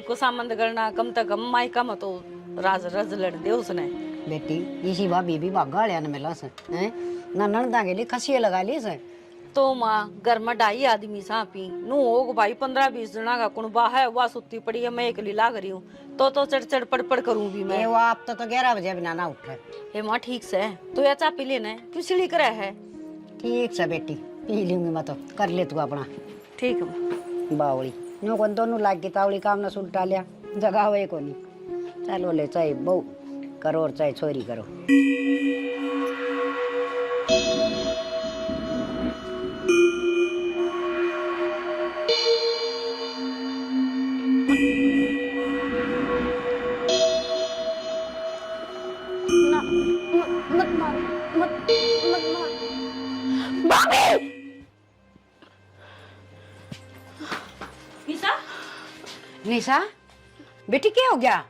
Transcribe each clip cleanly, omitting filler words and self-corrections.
को सामंद करना कम तक कम मायका में तो राज रज लड़ दे उसने। बेटी इसी भाभी भी भागा लिया न मिला से हैं ना ननदा के लिए खसिए लगा ली से। तो माँ घर में ढाई आदमी सापी नू होग भाई 15-20 जना का कुणबा है वह सुती पड़ी है मैं अकेली लाग रही हूँ तो चढ़ चढ़ पड़ पड़ करूँ भी मैं। ये वो आप तो 11 बजे बिना ना उठे। हे माँ ठीक से तो या चा पी लेना है क्यों सिली करे है। ठीक से बेटी पी लूंगी मैं तो कर ले तू अपना। ठीक है बावली नो कौन दोनों लाग की तावली काम ना सुलटा लिया जगह हुए को नहीं। चलो ले चाहे बहू करो और चाहे छोरी करो। ना मत मार मत मत मार भाभी। निशा निशा बेटी क्या हो गया?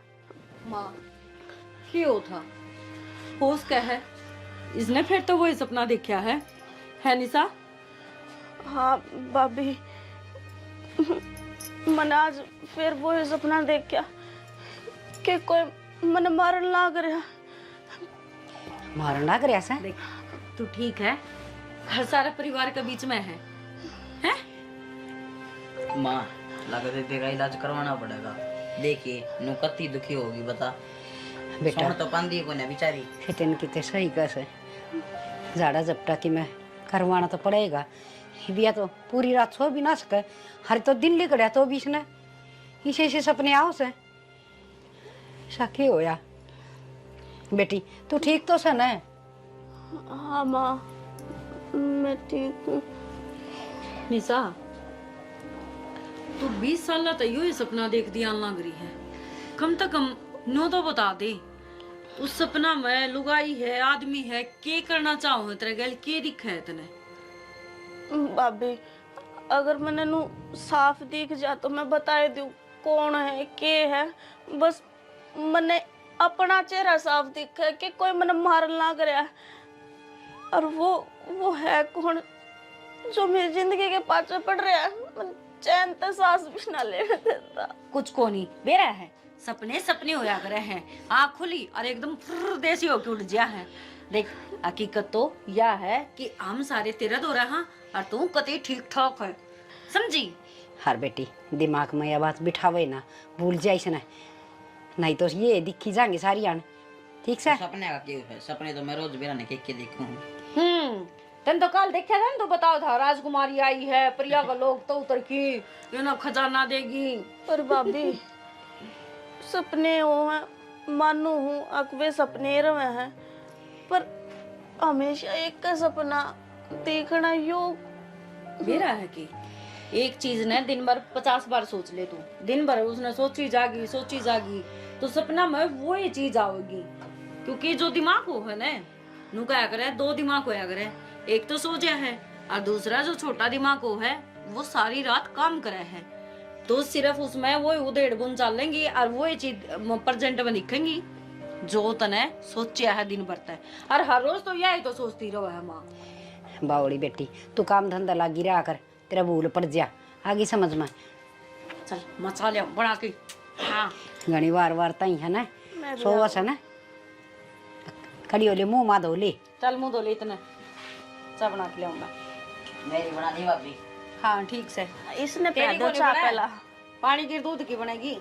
माँ क्यों था होश क्या है इसने फिर तो वही सपना देखा है निशा? हाँ भाभी मैंने आज फिर वो ही सपना देखा कि कोई मन मारन लाग रहा। मारन लाग रहा सा? देख तू ठीक है घर सारा परिवार के बीच में है हैं? माँ लगता है तेरा इलाज करवाना पड़ेगा। देखिए नु कत्ती दुखी होगी बता। बेटा सोन तो पांदी को ना बेचारी फिटन की ते सही कैसे जाड़ा जपटा की मैं करवाना तो पड़ेगा। बिया तो पूरी रात सो भी ना सके हर तो दिन लिख रहा तो भी इसने इसे सपने आओ से साखी होया। बेटी तू ठीक तो सन है? हाँ माँ मैं ठीक हूँ। निशा तू 20 साल तक यो ही सपना देख दिया लग रही है कम से कम नो तो बता दे उस सपना में लुगाई है आदमी है के करना चाहो तेरे गल के दिखा है तने? भाभी अगर मैंने नु साफ दिख जा तो मैं बता दूं कौन है के है। बस मैंने अपना चेहरा साफ दिखा है कि कोई मैंने मारन लाग रहा है और वो है कौन जो मेरी जिंदगी के पाछे पड़ रहा है। मैं चैन तक सांस भी ना लेने देता। कुछ को नहीं बेरा है सपने सपने होया करे हैं आँख खुली और एकदम फुर्र देसी होके उठ गया है। देख हकीकत तो यह है कि हम सारे तेरा दो रहा और तू कते ठीक ठाक है समझी? हर बेटी दिमाग में यह बात बिठावे ना भूल जाइस ना नहीं तो ये दिखी जाएंगे सारी आने ठीक से। सपने का क्यों है? सपने तो मैं रोज बेरा ने के देखूं। तन तो कल देखा था तो बताओ था राजकुमारी आई है प्रिया का लोग तो उतर की ये ना खजाना देगी। पर भाभी सपने हो हैं मानू हूँ अकवे सपने रहे हैं पर हमेशा एक का सपना देखना योग मेरा है कि एक चीज ने दिन भर 50 बार सोच ले तू दिन भर उसने सोची जागी तो सपना में वो ही चीज आओगी क्योंकि जो दिमाग हो है ना नु क्या करे दो दिमाग होया करे एक तो सो जा है और दूसरा जो छोटा दिमाग हो है वो सारी रात काम करे है तो सिर्फ उसमें वो उधेड़ बुन चलेंगी और वो ही चीज प्रेजेंट में दिखेंगी जो तने सोचा है दिन भर तक और हर रोज तो यही तो सोचती रहो है माँ। बावड़ी बेटी तू काम धंधा लागी रहा कर तेरा भूल पड़ जा आगे समझ में। चल मचा लिया बना के। हाँ घनी वार तई है ना सोवस है ना खड़ी हो ले मुंह मा धो ले। चल मुँह धो ले इतना चाय बना के लाऊंगा। मेरी बना दी भाभी। हाँ ठीक से इसने तेरी को पैदल चा नहीं पहला पानी की दूध की बनेगी।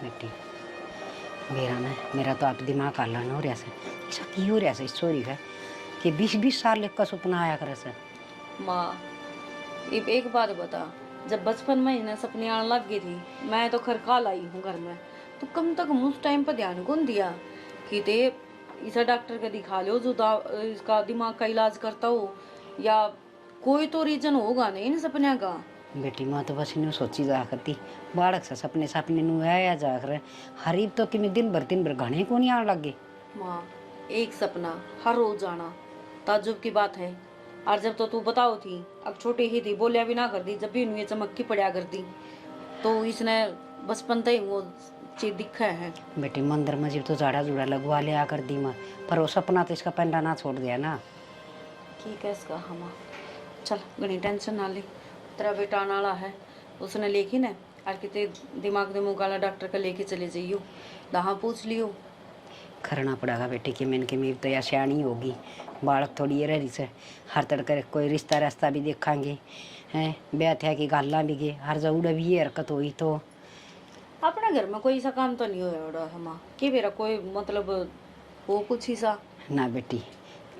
बेटी मेरा तो आप दिमाग हल्ला हो रहा से ऐसा की हो रहा से स्टोरी है कि 20-20 साल का सपना आया करे से। माँ एक बात बता जब बचपन में इन्हें सपने आने लग गई थी मैं तो खरका लाई हूँ घर में तो कम तक उस टाइम पर ध्यान कौन दिया कि ते इसे डॉक्टर का दिखा लो जो इसका दिमाग का इलाज करता हो या कोई तो रीजन होगा नहीं इन सपने का। बेटी माँ तो बस इन्हें सोची जा करती बाड़क से सपने नु आया जा कर हरीब तो कि दिन भर घने को नहीं आने लग गए। माँ एक सपना हर रोज आना ताज्जुब की बात है और जब तो तू बताओ थी अब छोटी ही थी बोलिया भी ना कर दी जब भी इन्हें चमक्की पड़ा करती तो इसने बचपन से ही वो चीज दिखा है। बेटी मंदिर में तो झाड़ा जुड़ा लगवा लिया कर दी माँ पर वो सपना तो इसका पेंडा ना छोड़ दिया ना। ठीक है इसका हम चल घनी टेंशन ना ले तेरा बेटा आने वाला है उसने लिखी ना और कितने दिमाग दे मुकाला डॉक्टर का लेके चले जाइयो, दहा पूछ लियो। करना पड़ेगा बेटी कि मैंने कि मेरी तो या सियाणी होगी, बालक थोड़ी ये रही से हर तड़के कोई रिश्ता रास्ता भी देखांगे हैं, ब्याह थया की गाला भी गे हर जरूर भी ये हरकत हुई तो अपना घर में कोई सा काम तो नहीं होया हमा कि मेरा कोई मतलब वो कुछ ही सा ना बेटी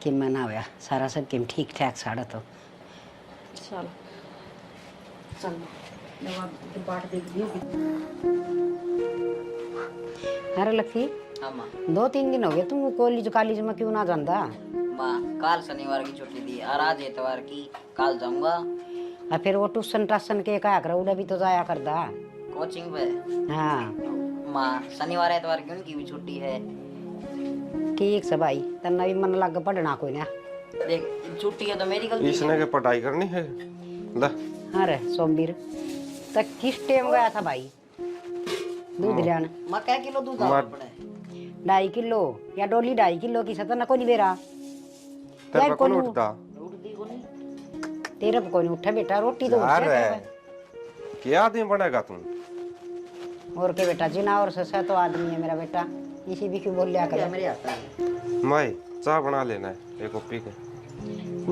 कि मैं ना होया सारा सब किम ठीक ठाक साड़ा तो चल चल दवा बाट देख लियो। अरे लक्की हाँ माँ। 2-3 दिन हो गए तुम कॉलेज में क्यों ना जाता? माँ काल शनिवार की छुट्टी दी और आज इतवार की, काल जाऊंगा। और फिर वो ट्यूशन टासन के क्या कर उड़ा भी तो जाया करता। कोचिंग पे। हाँ माँ शनिवार इतवार की उनकी भी छुट्टी है। ठीक से भाई तना भी मन लग पढ़ना कोई ना देख छुट्टी है तो मेरी गलती इसने के पढ़ाई करनी है ला। अरे सोमवीर तक किस टाइम गया था भाई दूध लेने? माँ क्या किलो दूध माँ- आना पड़े? 2.5 किलो या डोली 2.5 किलो की सतना ना कोई बेरा तेरे यार पे कौन कोई उठता उठती को नहीं। तेरे पे कोई उठा बेटा रोटी तो यार उठे है क्या आदमी बनेगा तुम? और के बेटा जिना और ससा तो आदमी है मेरा बेटा इसी भी क्यों बोल लिया क्या कर मेरे आता है? मैं चाय बना लेना है एक पी के।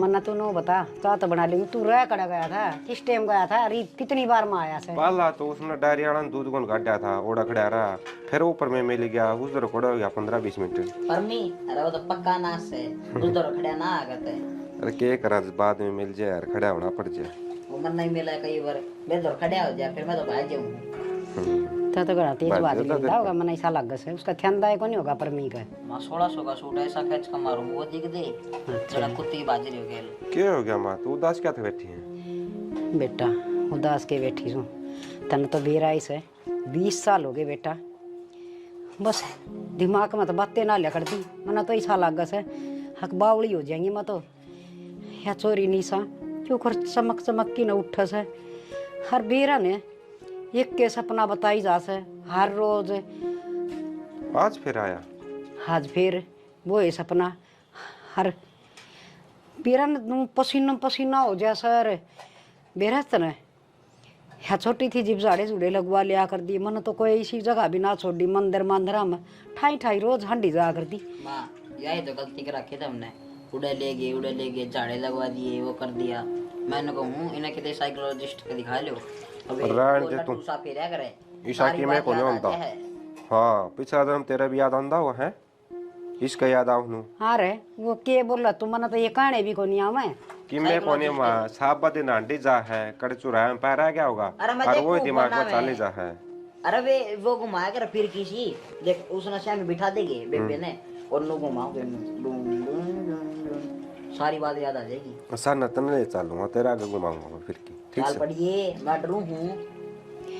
मन्ना तू नो बता चाह तो बना लेंगे तू रह कड़ा गया था किस टाइम गया था अरे कितनी बार में आया से पाला तो उसने डायरी वाला दूध कौन काटा था ओड़ा खड़ा रहा फिर ऊपर में मिल गया उस दर खड़ा हो गया 15-20 मिनट। परमी अरे वो तो पक्का नाश है, दूध तो खड़ा ना आगत है। अरे के करा बाद में मिल जाए यार खड़ा होना पड़ जाए। वो मन नहीं मिला कई बार मैं तो खड़ा हो जाए फिर मैं तो भाग जाऊँ। तो गड़ा तेज बात बात है, लेता होगा मन ऐसा लग से उसका ध्यान दाए को नहीं होगा परमी का। माँ 1600 का सूट ऐसा खींच कर मारूं वो दिख दे जरा कुत्ते की बाजरी हो गया। क्या हो गया माँ तू उदास क्या था बैठी है? बेटा उदास के बैठी हूँ तन तो बेराई से 20 साल हो गए बेटा बस दिमाग में तो बातें ना लिया करती मना तो ऐसा लग से हक बावड़ी हो जाएंगी मैं तो या चोरी निशा क्यों कर चमक चमक की न उठ से हर बेरा ने एक के सपना बताई जा से हर रोज आज फिर आया आज फिर वो है सपना हर बेरा ने पसीना पसीना हो जा सर बेरा तने या छोटी थी जिब झाड़े झूड़े लगवा लिया कर दी मन तो कोई ऐसी जगह भी ना छोड़ी मंदिर मंदिरा में ठाई ठाई रोज हंडी जा कर दी। माँ यही तो गलती कर रखी थी हमने, उड़े ले गए झाड़े लगवा दिए वो कर दिया। मैंने कहूँ इन्हें कितने साइकोलॉजिस्ट के दिखा लो अबे रहने वो दे लट्टू तू। सा फिर करे ईशा की मैं को नहीं होता। हाँ पिछला जन्म तेरा भी याद आंदा हुआ है इसका याद आऊ हूँ हाँ रे वो के बोला तू मन तो ये कहानी भी को नहीं आवे कि मैं कोने माँ साहब बदे नांडी जा है कड़ चुराया में पैरा क्या होगा अरे मैं और देखो वो दिमाग बना में चाले में। जा है। अरे वे वो घुमाया कर फिर किसी देख उस नशा में बिठा देंगे बेबे ने और नो घुमाओगे सारी बात याद आ जाएगी। सर नतन ले चलूंगा तेरा आगे घुमाऊंगा फिर की ठीक चाल से। पड़िए मैं डरू हूँ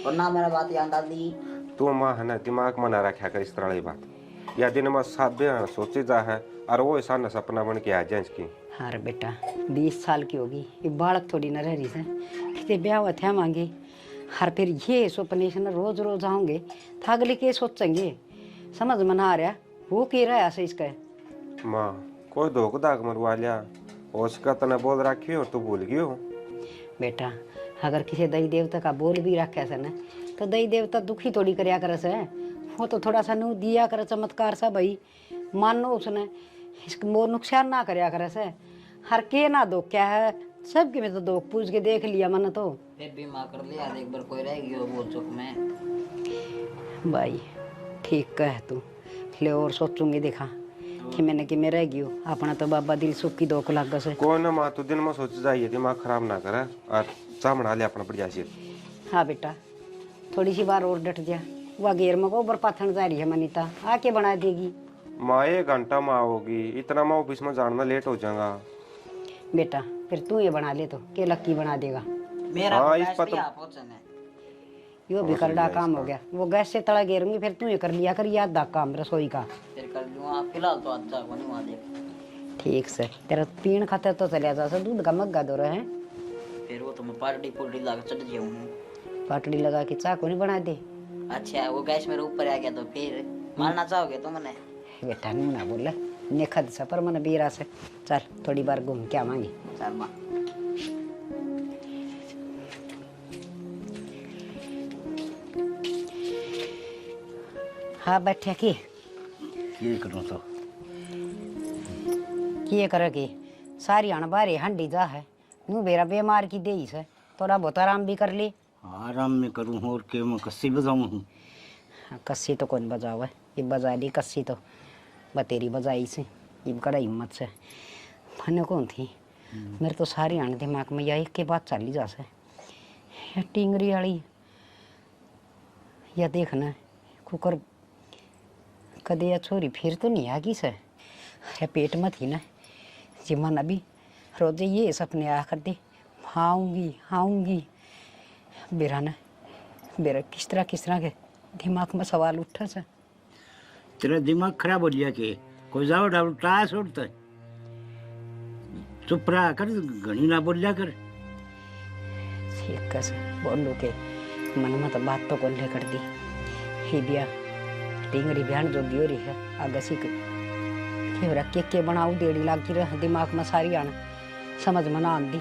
और ना मेरा बात याद आ दी। तू माँ है ना दिमाग में ना रखा कर इस तरह की बात या दिन में साबे सोचे जा है और वो ऐसा न सपना बन के आ जाए इसकी। हाँ रे बेटा 20 साल की होगी ये बालक थोड़ी न रह रही से कितने ब्याह हुआ थे मांगे हर फिर ये सपने से न रोज रोज आऊंगे थागले के सोचेंगे समझ में ना आ रहा वो कह रहा है ऐसे इसका माँ कोई धोख दाग मरवा लिया उसका तने बोल रखी और तू भूल गई हो। बेटा अगर किसी दई देवता का बोल भी रखे से न तो दई देवता दुखी थोड़ी करया करे से वो तो थोड़ा सा नू दिया करे चमत्कार सा भाई मानो उसने इसको मोर नुकसान ना करया करे से हर के ना दो क्या है सबके में तो दो पूछ के देख लिया मन तो फिर भी माँ कर लिया एक बार कोई रहेगी वो बोल चुक में भाई ठीक कह तू ले और सोचूंगी देखा कि मैंने कि मैं रह गई हूँ अपना तो बाबा दिल सुख की दोख लग से। कोई ना माँ तू दिन में सोच जाइए दिमाग खराब ना करे और चाह बना ले अपना बढ़िया से। हाँ बेटा थोड़ी सी बार और डट जा वह घेर में गोबर पाथन जा रही है मनीता आके बना देगी। माँ 1 घंटा माँ होगी इतना मैं ऑफिस में जाना लेट हो जाऊंगा। बेटा फिर तू ये बना ले तो के लक्की बना देगा मेरा हाँ, गैस इस पर भी तो- आप पहुंचने। यो भी करड़ा काम हो गया वो गैस से तड़ा घेरूंगी फिर तू ये कर लिया कर याद दा काम रसोई का फिर कर लूँगा फिलहाल तो अच्छा को नहीं वहाँ देख। ठीक से तेरा पीण खाते तो चलिया जा दूध का मग्गा दो रहे फिर वो तो मैं पार्टी पुर्टी ला के चढ़ जाऊँ। पाटड़ी लगा के चाकू नहीं बना दे। अच्छा वो गैस मेरे ऊपर आ गया तो फिर मारना चाहोगे तो मैंने बेटा नहीं ना बोला नेखद सा पर मन बीरा से चल थोड़ी बार घूम के आवांगी। चल माँ हाँ बैठे की करूँ तो किए करेगी सारी अणबारे हंडी जा है नू बेरा बीमार की दे से थोड़ा बहुत आराम भी कर ली। आराम में करूँ और के मैं कस्सी बजाऊँ हूँ। कस्सी तो कौन बजावे ये बजा ली कस्सी तो बतेरी बजाई से ये कड़ा हिम्मत से मैंने कौन थी मेरे तो सारी आने दिमाग में यही के बात चली जा से ये टिंगरी वाली या देखना कुकर कदे या छोरी फिर तो नहीं आगी से या पेट में थी ना जी मन अभी रोजे ये सपने आ कर दे आऊँगी बेरा ना बेरा किस तरह के दिमाग में सवाल उठा से। तेरा दिमाग खराब हो गया के कोई जाओ डाल टास उठता है। चुप रहा कर घनी ना बोलिया कर। ठीक कैसे बोलू के मन में तो बात तो कौन ले कर दी ही बिया टिंगरी बहन जो दियो रही है आगे सीख के बनाऊ देड़ी लागी रह दिमाग में सारी आना समझ में ना आंदी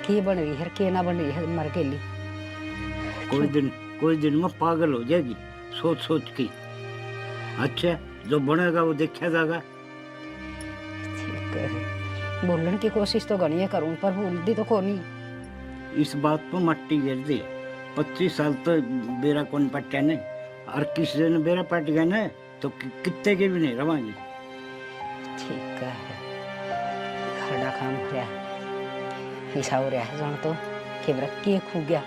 के बन रही है के ना बन रही है मर के ली कोई दिन में पागल हो जाएगी सोच के। अच्छा जो बनेगा वो देखा जाएगा। ठीक है बोलने की कोशिश तो घनी करूं पर बोलती तो कोनी। इस बात पर मट्टी गिर दी 25 साल तो बेरा कौन पट्टा नहीं और किसी दिन बेरा पट गया ना तो कितने के भी नहीं रवांगे। ठीक है खड़ा काम हो रहा ऐसा हो रहा है जान तो केवरा के खू गया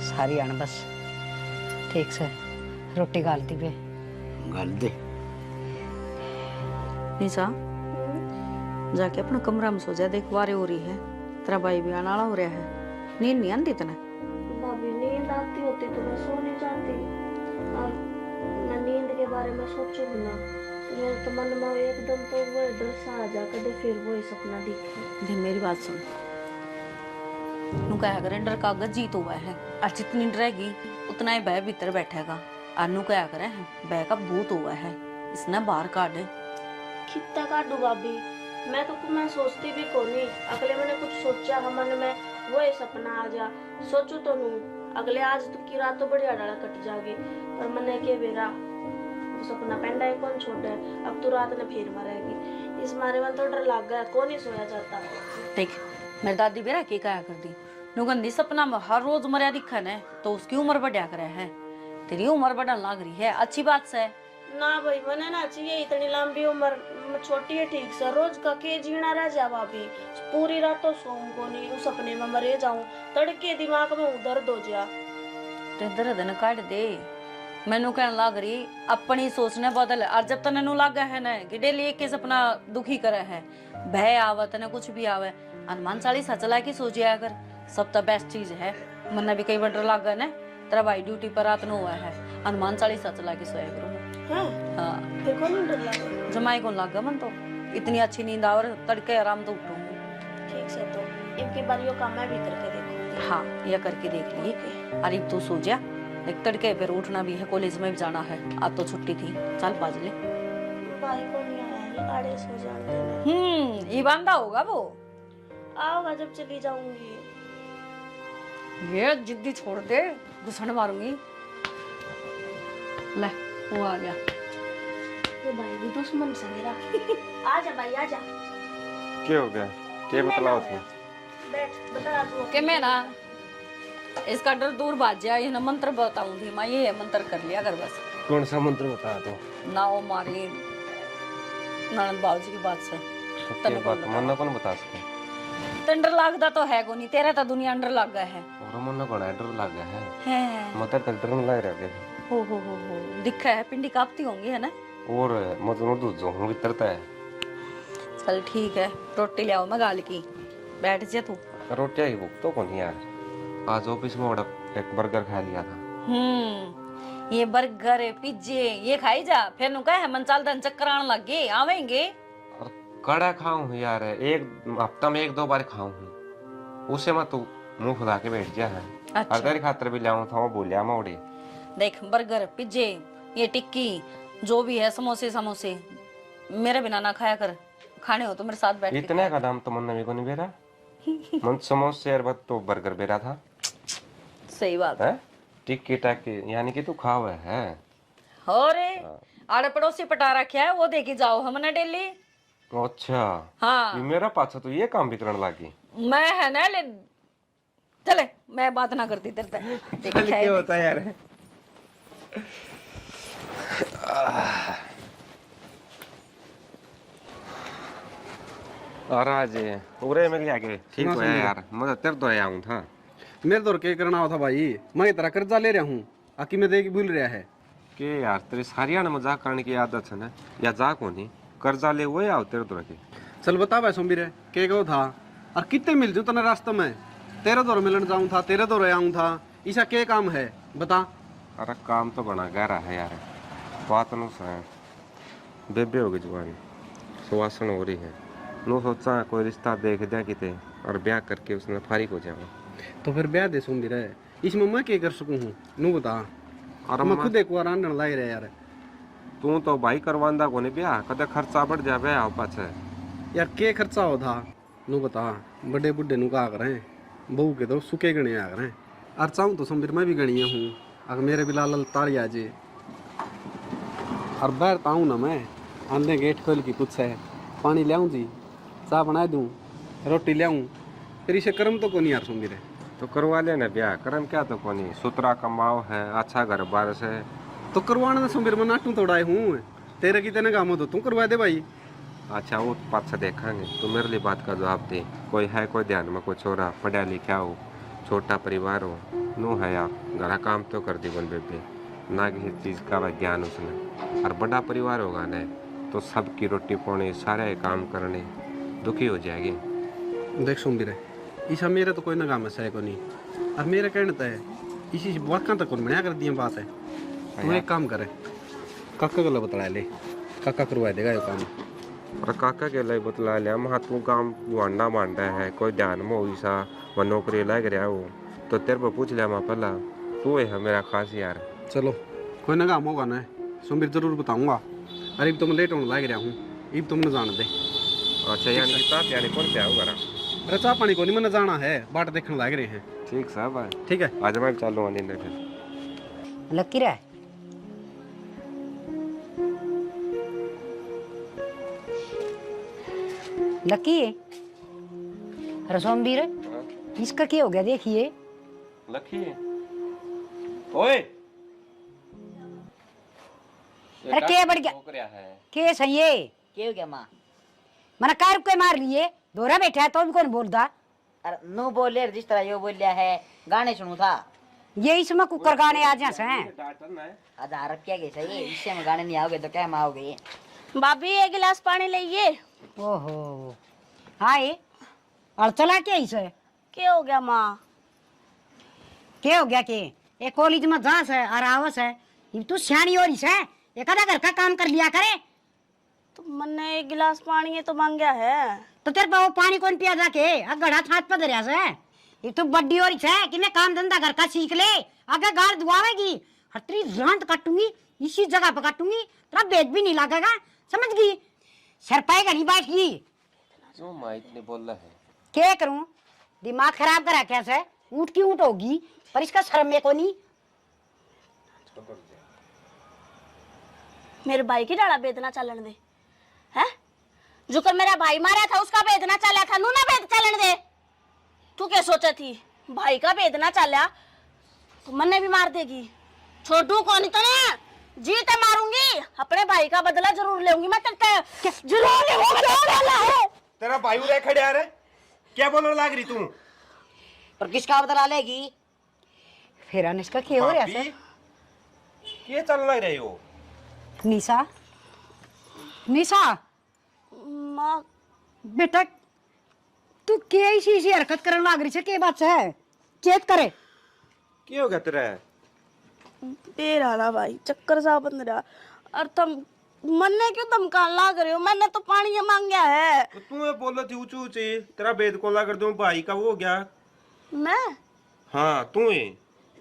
सारी आन बस ठीक से रोटी गालती पे गाल दे। निशा जाके अपना कमरा में सो जा देख वारे हो रही है तेरा भाई भी आना हो रहा है नींद नहीं आती तना। भाभी नींद आती होती तो मैं सो नहीं जाती और मैं नींद के बारे में सोचूं ना तो मेरे तो मन में एकदम तो वो डर सा आ जा कदे फिर वो सपना दिखे। दे मेरी बात सुन नु कहा करे डर का जीत हुआ है और जितनी डरेगी उतना ही भय भीतर बैठेगा और नु कहा करे भय का भूत हुआ है इसने बाहर काट कितना काटू भाभी मैं सोचती भी कोनी अगले मैंने कुछ सोचा हम मन में वो सपना आ जा सोचू तो नू अगले आज तो की रात तो बढ़िया डाला कट जाएगी पर मैंने के बेरा वो सपना पेंडा है कौन छोटा है अब तो रात ने फिर मरेगी इस मारे में तो डर लग गया कौन ही सोया जाता। देख मेरी दादी बेरा के कहा कर दी नुगंदी सपना में हर रोज मरिया दिखा है तो उसकी उम्र बढ़िया करे है तेरी उम्र बढ़ने लग रही है अच्छी बात से ना भाई मैंने ना चाहिए इतनी लंबी उम्र छोटी है ठीक से रोज का के जीना रह जा भाभी पूरी रात तो सोऊं को नहीं उस सपने में मरे जाऊं तड़के दिमाग में दर्द हो जा ते दर्द न काट दे मैनू कहने लग रही अपनी सोचने बदल और जब तने नु लगा है ना कि डेली एक के सपना दुखी करे है भय आवत न कुछ भी आवे हनुमान चालीसा चला के सो जाया कर सब तो बेस्ट चीज है मन्ना भी कई बार डर लगा ना तेरा भाई ड्यूटी पर रात न हुआ है हनुमान चालीसा चला के सोया करो। हाँ फिर कौन डर लगा जमाई को लगा मन तो इतनी अच्छी नींद आवर तड़के आराम तो उठूंगी। ठीक से तो इनके बार यो काम मैं भी करके देखूंगी। हाँ यह करके देख लिए अरे तू सो जा देख तड़के फिर उठना भी है कॉलेज में भी जाना है आज तो छुट्टी थी चल बाज ले भाई को नहीं आया आड़े सो जाते ये बांधा होगा वो आओगा जब चली जाऊंगी। ये जिद्दी छोड़ दे घुसन मारूंगी ले वो आ गया ये भाई भी दुश्मन से मेरा आजा भाई आजा क्या हो गया क्या बतलाओ थे बैठ बता तू कि मैं ना इसका डर दूर भाग जाए ये ना मंत्र बताऊं थी मैं ये मंत्र कर लिया कर बस। कौन सा मंत्र बता दो ना वो मारी ननद बाबूजी की बात से क्या बात मन कौन बता सके तो डर लगता तो है को नहीं तेरा तो दुनिया डर लग गया है और मन को डर लग गया है हैं मत तक डर लग रहा है हो दिखा है पिंडी कांपती होंगी है ना और मतलब दूध जो हूं भीतरता है। चल ठीक है रोटी ले आओ मैं गाल की बैठ जा तू। रोटियां ही भूख तो कौन यार आज ऑफिस में बड़ा एक बर्गर खा लिया था। ये बर्गर पिज्जे ये खाई जा फिर नु कहे मन चल दन चक्कर आने लग गए आवेंगे और कड़ा खाऊं यार एक हफ्ता में 1-2 बार खाऊं उसे मत तू मुंह फुला के बैठ जा है। अच्छा। और तेरी खातर भी लाऊं था वो बोलिया मोड़े देख बर्गर पिज्जे ये टिक्की जो भी है समोसे समोसे मेरे बिना ना खाया कर खाने हो तो मेरे साथ बैठ के इतने का दाम तो मन नवी को नहीं बेरा मन समोसे यार बात तो बर्गर बेरा था सही बात है टिक्की टाकी यानी कि तू खावे है और आड़े पड़ोसी पटा रखे है वो देखी जाओ हमने डेली। अच्छा हाँ ये मेरा पाछा तो ये काम भी करने लगी। मैं है ना ले चले मैं बात ना करती तेरे से क्या होता है यार। और आज पूरे मिल गया के ठीक है यार, मैं तेरे तो आया हूँ था। मेरे तो क्या करना होता भाई, मैं तेरा कर्जा ले रहा हूँ, आकी में देगी भूल रहा है के यार तेरे सारिया ने मजाक करने की आदत है ना, या जा को नहीं कर्जा ले हुए आओ तेरे तो रखे। चल बता भाई सोमबीर के कहो था और कितने मिल जाऊँ तना रास्ते में, तेरे दौर मिलन जाऊँ था, तेरे दौर आऊँ था, ऐसा क्या काम है बता। अरे काम तो बना गहरा है यार, बात नु से बेबे होगी जवानी, सुवासन हो रही है, नु सोचा कोई रिश्ता देख दिया किते और ब्याह करके उसने फारिग हो जाऊँ। तो फिर ब्याह दे सोमबीर, इसमें मैं क्या कर सकूँ हूँ नू बता। और मैं खुद एक बार आंधन लाई रहा यार। तू तो भाई करवांदा को नहीं ब्याह, कदे खर्चा बढ़ जावे आओ पाछे। यार के खर्चा हो था नू बता, बड़े बुढ़े नु का करें, बहू के तो सुखे गणे आ करें, और चाहूँ तो सोमबीर मैं भी गणिया हूँ, अगर मेरे भी लाल तारी आ जे और बाहर ताऊँ ना मैं आंधे गेट खोल की कुछ है पानी लियाऊँ जी, चाय बना दूँ, रोटी लियाऊँ, फिर इसे कर्म तो को नहीं यार सोमबीर। तो करवा लेना ब्याह, करम क्या तो कोनी, सुतरा कमाओ है, अच्छा घर बार से। तो करवाना ना सोमबीर, मैं नाटू तोड़ाए हूँ, तेरे की तेने काम हो तो तू करवा दे भाई। अच्छा वो पाछा देखेंगे, तो मेरे लिए बात का जवाब दे, कोई है कोई ध्यान में कोई छोरा पढ़ा लिखा हो, छोटा परिवार हो, नो है यार घरा काम तो कर दी बन बेबे, ना किसी चीज़ का ज्ञान उसने, और बड़ा परिवार होगा ना तो सबकी रोटी पानी सारे काम करने दुखी हो जाएगी। देख सोमबीर ईसा मेरे तो कोई ना काम है को नहीं, और मेरे कहने तो है इसी वाक़ा तक कौन बढ़िया कर दिया बात है। तू एक काम करे, काका को बतला ले, काका करवा देगा ये काम। और काका के लिए बतला लिया, महा तू काम वांडा मांडा है, कोई ध्यान में हो सा वह नौकरी लग रहा हो, तो तेरे पर पूछ लिया मैं पहला, तू है मेरा खास यार। चलो कोई ना काम होगा ना सोमबीर जरूर बताऊंगा, अरे तो मैं लेट होने लग रहा हूँ, इब तुमने जान दे। अच्छा यानी कि ताप यानी कौन क्या होगा? अरे चाह पानी को नहीं मैंने जाना है, बाट देखने लग रहे हैं। ठीक साहब है, ठीक है आज मैं चालू आने फिर। लकी रहा लकी रसोमबीर, इसका क्या हो गया देखिए। लकी ओए अरे क्या बढ़ गया, क्या सही है क्या हो गया माँ? मैंने कार को मार लिए, दोरा बैठा है तो भी कौन बोलता। अरे नो बोले जिस तरह यो बोलिया है, गाने सुनू था। ये इसमें कुकर गाने आ जा से आधार क्या कैसा ये इससे में गाने नहीं आओगे तो क्या में आओगे? भाभी एक गिलास पानी लाइए। ओहो हाय और चला क्या इसे, क्या हो गया माँ? क्या हो गया के एक कॉलेज में जास है और आवस है, ये तू सियानी और इसे एक आधा घर का काम कर लिया करे। तो मैंने एक गिलास पानी तो मांगा है, तो तेरे पे वो पानी कौन पिया जाके गड़ा छात पे दरिया से, ये तो बड्डी और है कि मैं काम धंधा घर का सीख ले, आगे गाड़ दुआवेगी हर तेरी जान काटूंगी, इसी जगह पे काटूंगी, तेरा बेद भी नहीं लगेगा, समझ गई? सर पाएगा नहीं बैठ गई। क्यों माँ इतने बोल रहा है? क्या करूं, दिमाग खराब करा कैसे, ऊँट की ऊँट होगी पर इसका शर्म में को नहीं। मेरे भाई की डाला बेदना चलन दे है, जो कर मेरा भाई मारा था उसका बेदना चला था, नू ना बेद चलन दे। तू क्या सोचा थी भाई का बेदना चला तो मन्ने भी मार देगी, छोटू कौन तो ना जीते मारूंगी, अपने भाई का बदला जरूर लूंगी मैं, जरूर लूंगी। तेरा भाई उरे खड़े आ रहे, क्या बोलने लग रही तू? पर किसका बदला लेगी? फिर अनुष्का क्या हो रहा है? ये चल लग रही हो? निशा निशा माँ बेटा तू क्या ऐसी हरकत करने लग रही है, क्या बात है? चेत करे क्या हो गया तेरा? तेरा ना भाई चक्कर सा बंद रहा, और तुम मन्ने क्यों धमकान लाग रहे हो? मैंने तो पानी मांगा है। तो तू बोल रही थी ऊंची ऊंची, तेरा भेद को ला कर दूं भाई का वो हो गया। मैं हाँ तू ही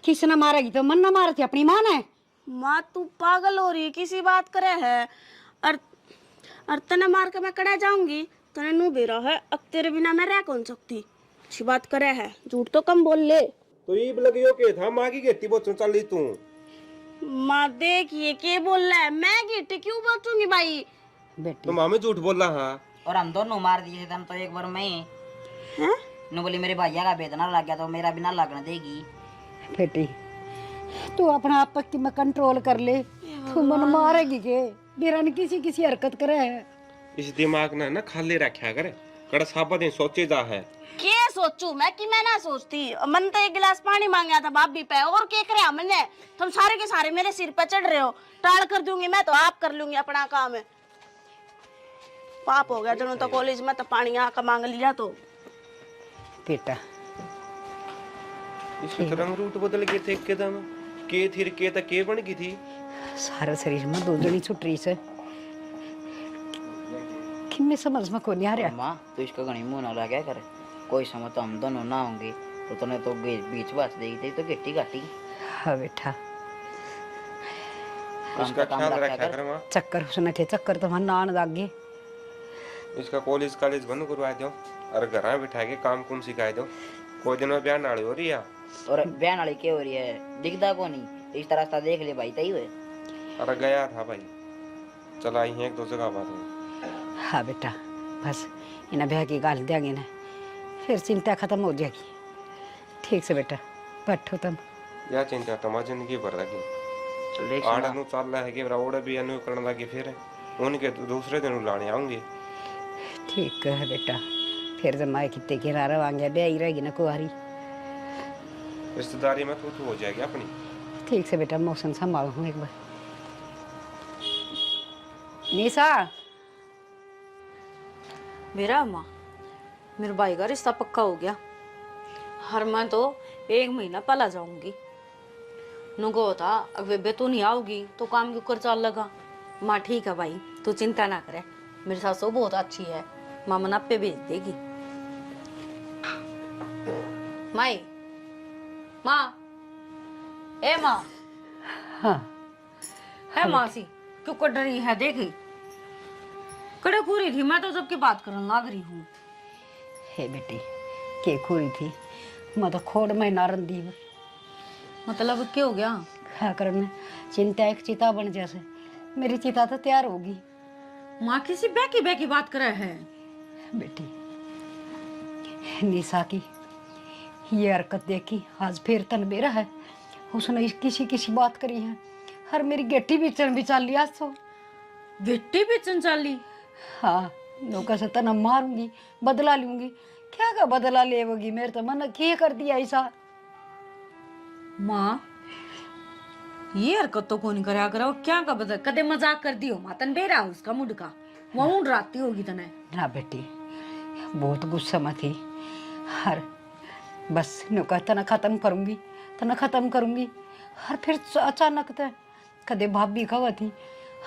किसने मारेगी तो मन ना मारे थे अपनी माँ ने। माँ तू पागल हो रही है, किसी बात करे है, और तने मार के मैं कड़ा जाऊंगी, तने नू बेरा है, अब तेरे बिना मैं रह कौन सकती, अच्छी बात करे है, झूठ तो कम बोल ले। तो ये लगियो के था माँ की खेती बहुत चल रही तू। माँ देखिए के बोल रहा है, मैं गिट्टी क्यों बचूंगी भाई? बेटी तो मामी झूठ बोल रहा हाँ। और हम दोनों मार दिए थे तो एक बार मैं नु बोली मेरे भैया का बेदना लग गया तो मेरा भी ना लगने देगी। बेटी तू अपना आप की मैं कंट्रोल कर ले, तू मन मारेगी के मेरा ने किसी किसी हरकत करे है। इस दिमाग ने ना खाली रखा करे, कड़ा साबा दिन सोचे जा है। के सोचू मैं कि मैं ना सोचती। मन तो एक गिलास पानी मांगा था भाभी पे, और क्या करे हमने? तुम सारे के सारे मेरे सिर पे चढ़ रहे हो। टाल कर दूंगी मैं तो आप कर लूंगी अपना काम है। पाप हो गया जनो तो कॉलेज में तो पानी आका मांग लिया तो। बेटा इसके तो रंग रूट बदल गए थे एकदम, के थी के तक के बन गई थी। सारा शरीर में दो जनी छुट रही से कि मैं समझ में को नहीं आ रहा। माँ तो इसका घनी मुंह ना लगा करे, कोई समय तो हम दोनों ना होंगे तो तूने तो बीच बस देगी थी तो गिट्टी काटी। हाँ बेटा उसका काम ख्याल रखा रखा कर। कर माँ। चक्कर उसने थे, चक्कर तो वहां नान लाग गए। इसका कॉलेज कॉलेज बंद करवा दो और घर बिठा के काम कुम सिखा दो। कोई दिन में ब्याह नाड़ी हो रही है और बहन वाली क्या हो रही है, दिखता को नहीं, इस रास्ता देख ले भाई तई हुए। अरे गया था भाई, चला आई है एक दो जगह बात हुई। हाँ बेटा बस इन्हें ब्याह की गाल देंगे ना, फिर चिंता खत्म हो जाएगी। ठीक से बेटा बैठो तुम। यह चिंता तुम्हारी जिंदगी भर रखी। आड़ नु चल रहा है कि ओड़े भी अनु करने लगी, फिर उनके दूसरे दिन लाने आऊंगी। ठीक है बेटा, फिर जब माए कितने किनारा वांगे ब्याह ही रहेगी ना कुआरी। रिश्तेदारी में तू हो जाएगी अपनी। ठीक से बेटा मौसम संभालो हूँ एक बार। निशा मेरा माँ मेरे भाई का रिश्ता पक्का हो गया। हर मैं तो 1 महीना पहला जाऊंगी। नुको था अगर बे तू नहीं आओगी तो काम क्यों कर चल लगा। माँ ठीक है भाई, तू चिंता ना करे, मेरी सासू बहुत अच्छी है, माँ मना पे भेज देगी। माई माँ ए माँ। हाँ है मासी क्यों कर रही है? देखी कड़े पूरी थी मैं तो जबकि बात करने लग रही हूँ। हे बेटी के खोरी थी, मैं तो खोड़ में नारन दी। मतलब क्या हो गया? हाँ करने चिंता एक चिता बन जैसे, मेरी चिता तो तैयार होगी। माँ किसी बैकी बैकी बात कर रहे हैं। बेटी निशा की ये हरकत देखी आज फिर तन बेरा है, उसने किसी किसी बात करी है। हर मेरी गेटी बेचन भी चल लिया सो। बेटी बेचन चाली? हाँ नौका से तना मारूंगी, बदला लूंगी। क्या का बदला लेवगी? मेरे तो मन क्या कर दिया ऐसा। माँ ये हरकत तो कौन करा करो, क्या का बदल? कदे मजाक कर दियो मातन बेरा उसका मुड का वो डराती होगी तने। ना बेटी बहुत गुस्सा में थी। हर बस नौका तना खत्म करूंगी, तना खत्म करूंगी। हर फिर अचानक तो कदे भाभी खवा थी,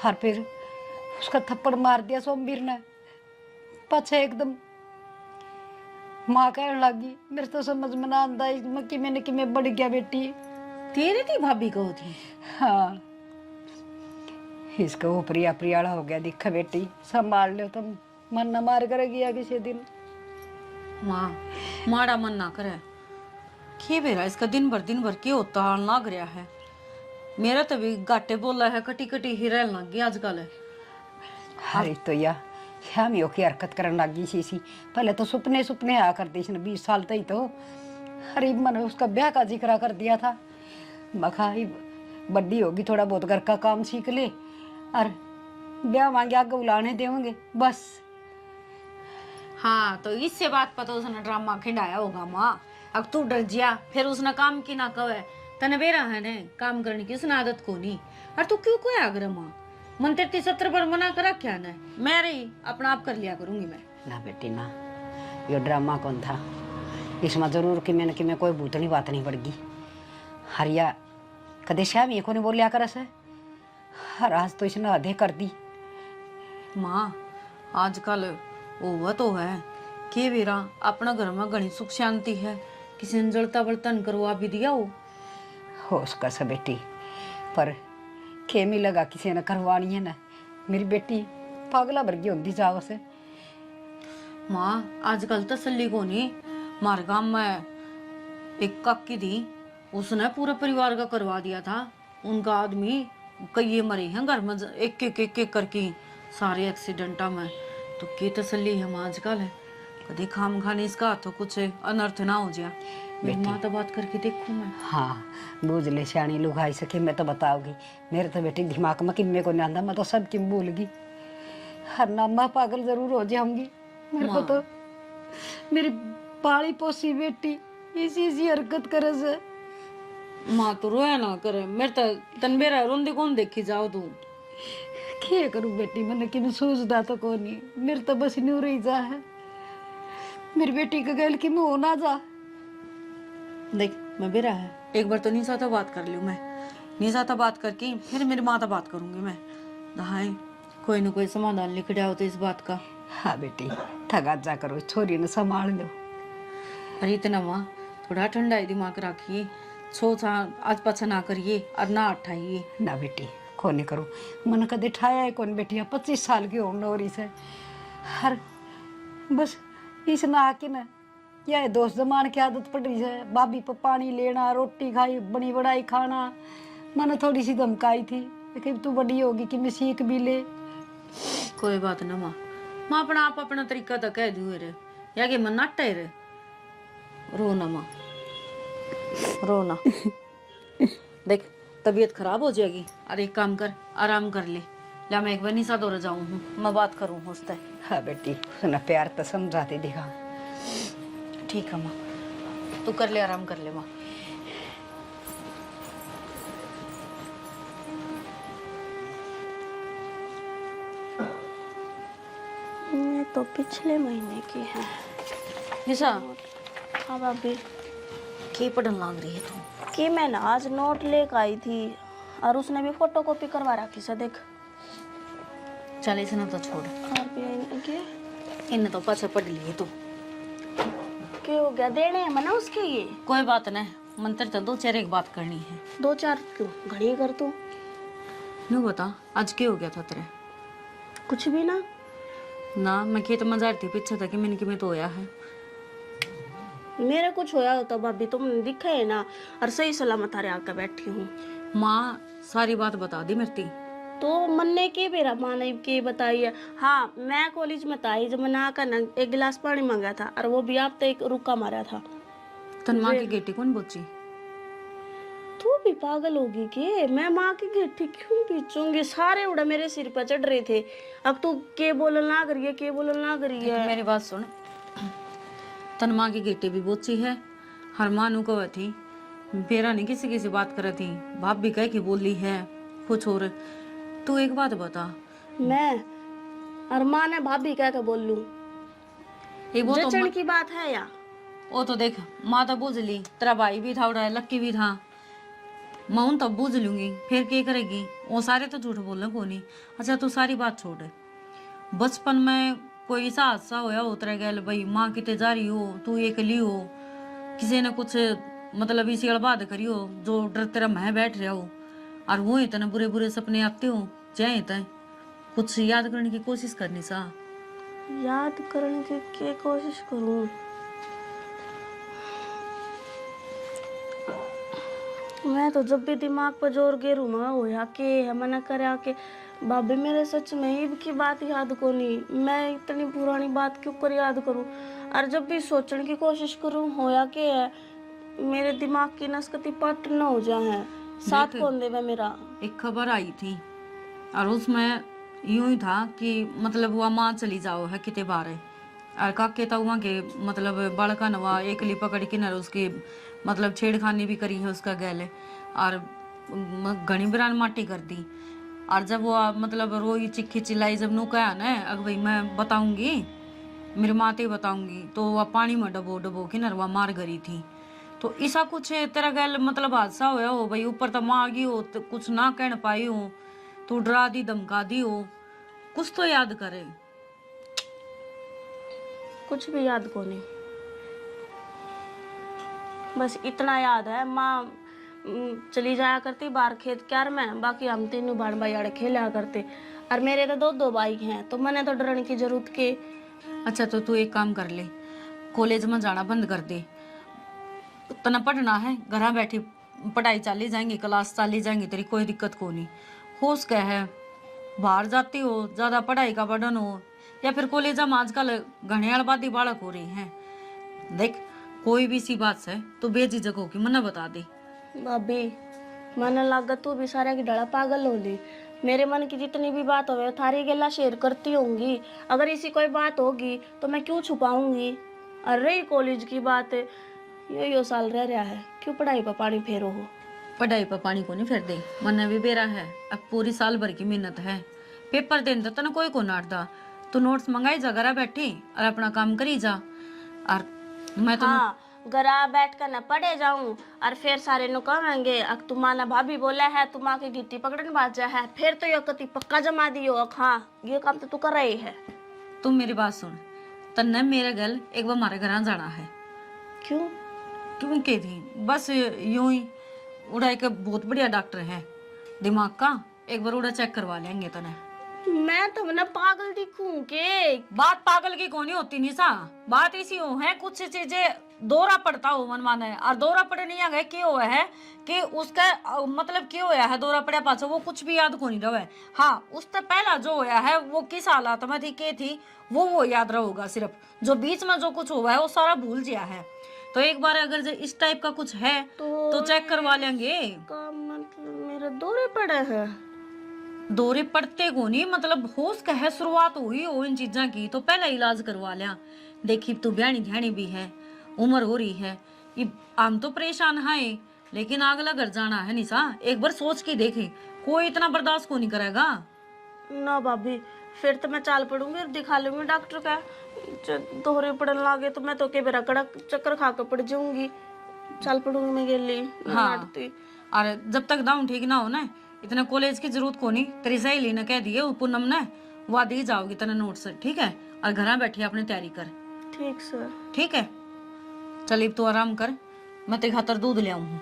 हर फिर उसका थप्पड़ मार दिया सोमवीर ने। पछे एकदम माँ कहने लगी, मेरे तो समझ में ना आता कि मैंने कि मैं बढ़ गया बेटी। तेरी थी भाभी को थी? हाँ इसका वो प्रिया प्रियाड़ा हो गया दिखा बेटी, संभाल लो तुम, मन न मार करेगी या किसी दिन। माँ माड़ा मन ना करे के बेरा इसका दिन भर के होता हाल लग रहा है। मेरा तो भी गाटे बोला है, कटी कटी ही रहने लग गई आजकल। अरे तो या शामियों की हरकत करने लगी सी। पहले तो सुपने सुपने आया करती थी 20 साल तक तो। अरे मैंने उसका ब्याह का जिक्र कर दिया था, मखा ही बड्डी होगी थोड़ा बहुत घर का काम सीख ले और ब्याह मांगे आगे बुलाने देंगे बस। हाँ तो इससे बात पता उसने ड्रामा खिंडाया होगा माँ। अब तू डर जिया फिर उसने काम की ना कवे तने बेरा है ने काम करने की उसने आदत को नहीं। और तू क्यों कोई आग्रह माँ मन 33-70 बार मना करा क्या ना, मैं रही अपना आप कर लिया करूंगी मैं। ना बेटी ना, ये ड्रामा कौन था इसमें जरूर कि मैं कोई भूतनी बात नहीं पड़गी। हरिया कदे श्याम ये को नहीं बोलिया कर से, हर आज तो इसने आधे कर दी। माँ आजकल वो तो है कि बेरा अपना घर में घनी सुख शांति है, किसी ने जलता बर्तन करवा भी दिया हो उसका से बेटी, पर खेमी लगा किसी ने करवानी है ना। मेरी बेटी पागला वर्गी होती जाओ से। माँ आजकल तसल्ली को नहीं, मार गांव में एक काकी थी, उसने पूरे परिवार का करवा दिया था। उनका आदमी कई मरे हैं घर में एक एक करके सारे एक्सीडेंटा में। तो की तसल्ली है माँ आजकल है, कभी खाम खाने इसका तो कुछ अनर्थ ना हो जाए। मेरी माँ तो बात करके देखूँ मैं। हाँ बूझ ले सियाणी लुगाई सके मैं तो बताऊंगी। मेरे तो बेटी दिमाग में किम्मे को नहीं आंदा, मैं तो सब किम भूल गई। हर नामा पागल जरूर हो जाऊंगी। मेरे को तो मेरी पाली पोसी बेटी इसी हरकत करे से। माँ तो रोया ना करे, मेरे तो तन मेरा रोंदे कौन देखी जाओ तू। क्या करूं बेटी, मैंने कि सोचता तो को नहीं, मेरे तो बस न्यू रही जा है। मेरी बेटी का गैल की मुँह ना जा। देख मैं बेरा है, एक बार तो निशा तो बात कर लूँ मैं। निशा तो बात करके फिर मेरी माँ तो बात करूंगी मैं। दहाई कोई ना कोई समाधान निकल आओ तो इस बात का। हाँ बेटी थगा जा करो, छोरी ने संभाल लो। अरे इतना माँ थोड़ा ठंडा दिमाग रखिए, सोचा आज पाछा ना करिए और ना उठाइए। ना बेटी कोने करो, मन कदे ठाया है कौन बेटी, 25 साल की होने हो रही से। हर बस इस ना आके ना यह दोस्त जमान की आदत पड़ रही है। भाभी पर पानी लेना, रोटी खाई बनी बढ़ाई खाना। मैंने थोड़ी सी धमकाई थी कि तू बड़ी होगी कि मैं सीख भी ले। कोई बात ना माँ, माँ अपना आप अपना तरीका तो कह दूँ रे, या कि मन नाटे रे। रो ना माँ, रो ना। देख तबीयत खराब हो जाएगी, और एक काम कर आराम कर ले। ला मैं एक बार निशा दौड़ जाऊँ हूँ, मैं बात करूँ होता। हाँ बेटी उसने प्यार तो समझाती दिखा। ठीक है माँ, तू कर ले आराम कर ले माँ। ये तो पिछले महीने की है। निशा हाँ भाभी। की पढ़न लग रही है तू? कि मैं ना आज नोट लेकर आई थी और उसने भी फोटो कॉपी करवा रखी से देख। चल इसे ना तो छोड़, इन्हें तो पाछा पढ़ लिए तू। क्या हो गया, देने हैं मना उसके ये? कोई बात नहीं, मंत्र तो 2 4 एक बात करनी है। 2 4 क्यों घड़ी कर तू? यूँ बता आज क्या हो गया था तेरे? कुछ भी ना। ना मैं खेत में जा रही थी, पीछे था कि मैंने कि मैं तो होया है। मेरे कुछ होया होता भाभी, तुमने दिखा है ना, और सही सलामत हारे आकर बैठी हूँ। माँ सारी बात बता दी मेरी। तो मन ने के बेरा माँ ने के बताई है। हाँ मैं कॉलेज में था, जब मैं नहा कर एक गिलास पानी मांगा था और वो भी आप तो एक रुका मारा था। तन माँ की गेटी कौन बोची? तू भी पागल होगी के? मैं माँ की गेठी क्यों पीछूंगी? सारे उड़ा मेरे सिर पर चढ़ रहे थे। अब तू के बोलना ना करिए, के बोलना ना करिए। मेरी बात सुन, तन माँ की गेटी भी बोची है। हर माँ नु कह थी बेरा नहीं किसी किसी बात कर थी, बाप भी कह के बोली है कुछ और। तू एक बात बता, मैं और माँ ने भाभी कह के बोल लूं? वो तो जचन की बात है या? वो तो देख माँ तो बूझ ली, तेरा भाई भी था उड़ा लक्की भी था, मैं उन तब बूझ लूंगी, फिर क्या करेगी? वो सारे तो झूठ बोलना को नहीं। अच्छा तू सारी बात छोड़, बचपन में कोई ऐसा हादसा होया हो तेरे गैल भाई, माँ कितने जा रही हो, तू अकेली हो, किसी ने कुछ मतलब इसी अड़बाद करी हो जो डर तेरा मैं बैठ रहा हो, और वो इतने बुरे बुरे सपने आते हो चाहे तय कुछ याद करने की कोशिश करनी सा। याद करने की क्या कोशिश करूं? मैं तो जब भी दिमाग पर जोर गेरू मैं होया के मना करा के भाभी मेरे सच में ही की बात याद को नहीं। मैं इतनी पुरानी बात क्यों कर याद करूं? और जब भी सोचने की कोशिश करूं होया के है मेरे दिमाग की नसकती पट न हो जाए। साथ कौन देवे मेरा? एक खबर आई थी और उसमें यूं ही था कि मतलब वह माँ चली जाओ है कितने बार है, और काके तो वहाँ के मतलब बड़का नवा एकली पकड़ के न उसकी मतलब छेड़खानी भी करी है उसका गैले, और घनी बिरान माटी कर दी। और जब वो मतलब रोई चिक्की चिल्लाई, जब नू कहा ना अग भाई मैं बताऊंगी मेरी माते बताऊंगी, तो वह पानी में डबो डबो के नरवा मार गई थी। तो ऐसा कुछ तेरा गैल मतलब हादसा होया हो भाई, ऊपर तो माँ आ गई हो तो कुछ ना कह पाई हो, तो डरा दी धमका दी हो, कुछ तो याद करे। कुछ भी याद को नहीं, बस इतना याद है माँ चली जाया करती बाहर खेत क्यार में, बाकी हम तीनों भाई भाई खेला करते, और मेरे तो 2 बाइक हैं तो मैंने तो डरने की जरूरत के। अच्छा तो तू एक काम कर ले, कॉलेज में जाना बंद कर दे, तना पढ़ना है घर बैठी पढ़ाई चाली जाएंगी, क्लास चाली जाएंगी, तेरी कोई दिक्कत को नहीं। होश क्या है, बाहर जाती हो, ज्यादा पढ़ाई का बर्डन हो, या फिर कॉलेज में आजकल घने आबादी बालक हो रही हैं। देख कोई भी सी बात है तो बेझिझक होगी मना बता दे। भाभी मन लगा तू भी सारा की डड़ा पागल होली। मेरे मन की जितनी भी बात होवे थारी गेला शेयर करती होंगी। अगर इसी कोई बात होगी तो मैं क्यों छुपाऊंगी। अरे कॉलेज की बात है, यो साल रह रहा है, क्यों पढ़ाई पर पानी फेरो हो। पढ़ाई पर पानी को नहीं फेर दे, मन भी बेरा है। अब पूरी साल भर की मेहनत है, पेपर देने तो कोई को नाटदा। तू नोट्स मंगाई जा, घर बैठी और अपना काम करी जा। और मैं तो हाँ, घरा बैठ कर न पढ़े जाऊं और फिर सारे नु कहेंगे अक तुम्हारा भाभी बोला है तुम आके गिट्टी पकड़न बाजा है, फिर तो यो कति पक्का जमा दियो। अक हाँ ये काम तो तू कर रही है। तुम मेरी बात सुन, तन्ने मेरे गल एक बार हमारे घर जाना है। क्यों? क्यों के थी बस यूं ही। उड़ा एक बहुत बढ़िया डॉक्टर है दिमाग का, एक बार उड़ा चेक करवा लेंगे तने। मैं तो ना पागल दिखूं के? बात पागल की कौन होती निशा, बात इसी हो है कुछ चीजें दौरा पड़ता हो मन माने। और दौरा पड़े नहीं आ गए क्यों हुआ है कि उसका मतलब क्यों होया है दौरा पड़े पाछो वो कुछ भी याद को नहीं रहे। हाँ उससे पहला जो होया है वो किस हालात में थी के थी वो याद रहेगा। सिर्फ जो बीच में जो कुछ हुआ है वो सारा भूल गया है। तो एक बार अगर जो इस टाइप का कुछ है तो चेक करवा लेंगे। का मतलब मेरे दौरे पड़े हैं? दौरे पड़ते को नहीं, मतलब होश का है शुरुआत हुई हो इन चीजा की तो पहला इलाज करवा लिया। देखी तू ब्याणी ध्यानी भी है, उम्र हो रही है, ये हम तो परेशान है लेकिन अगला घर जाना है निशा। एक बार सोच के देखे, कोई इतना बर्दाश्त को नहीं करेगा। ना भाभी फिर तो मैं चाल पड़ूंगी और दिखा लूंगी डॉक्टर का। दोहरे पड़न लागे तो मैं तो के बेरा कड़क चक्कर खा कर पड़ जाऊंगी। चाल पड़ूंगी मैं गेली। हाँ और जब तक दाऊं ठीक ना हो ना इतना कॉलेज की जरूरत को नहीं। तेरी सहेली ने कह दिए पूनम ने वह दी जाओगी तना नोट से, ठीक है? और घर बैठी अपनी तैयारी कर। ठीक सर। ठीक है चल तू आराम कर, मैं तेरे खातर दूध ले आऊं।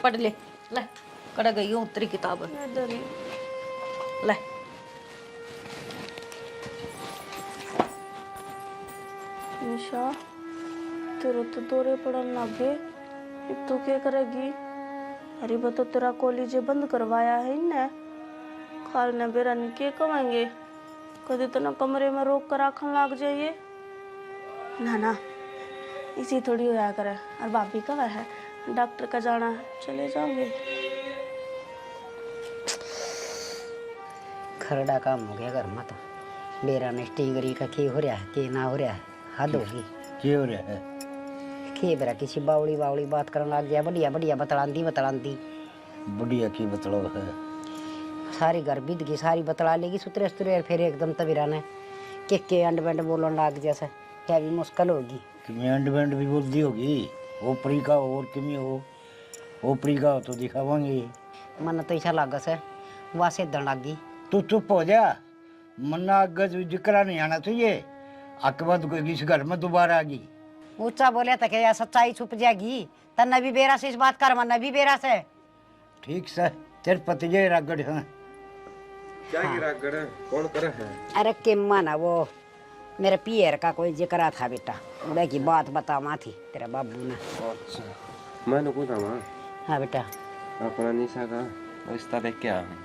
पढ़ ले कड़ गई हूँ तेरी किताब ले। निशा तेरे तो दौरे पड़न लगे, अब तू क्या करेगी? अरे बतो तेरा कॉलेज बंद करवाया है इनने, खाल ने बेरा ने के कमाएंगे। कभी तो ना कमरे में रोक कर आखन लग जाइए। ना ना इसी थोड़ी होया करे। और भाभी कब है? डॉक्टर का जाना है, चले जाओगे। खरड़ा काम हो गया घर में तो। बेरा ने स्टीगरी का की हो रहा है के ना हो रहा है, हद होगी। क्या हो रहा है? के बेरा किसी बावड़ी बावड़ी बात करने लग गया, बढ़िया बढ़िया बतलांदी। बढ़िया की मतलब है? सारी घर बीत गई, सारी बतला लेगी सुतरे सुतरे। फिर एकदम तबीरा ने के अंड बंड बोलन लग जैसे क्या भी मुश्किल होगी। कि अंड बैंड भी बोलती होगी। ओपरी का हो और किमी हो, ओपरी का हो तो दिखावांगे। मन तो ऐसा लगा से वहाँ से दन लगी। तू चुप हो जा, मन्ना गज जिक्रा नहीं आना चाहिए। आके बाद इस घर में दोबारा आ गई। ऊंचा बोले तो क्या सच्चाई छुप जाएगी। तन्ने भी बेरा से इस बात कर, मन भी बेरा से। ठीक से तेरे पति जय रागड़ है। क्या गिरा गड़ कौन करे है? अरे के माना वो मेरे पियर का कोई जिक्र था बेटा, उड़ा की बात बतावा थी तेरा बाबू ने। अच्छा मैंने पूछा माँ हाँ बेटा। अपना निशा का रिश्ता देख के आया हूँ।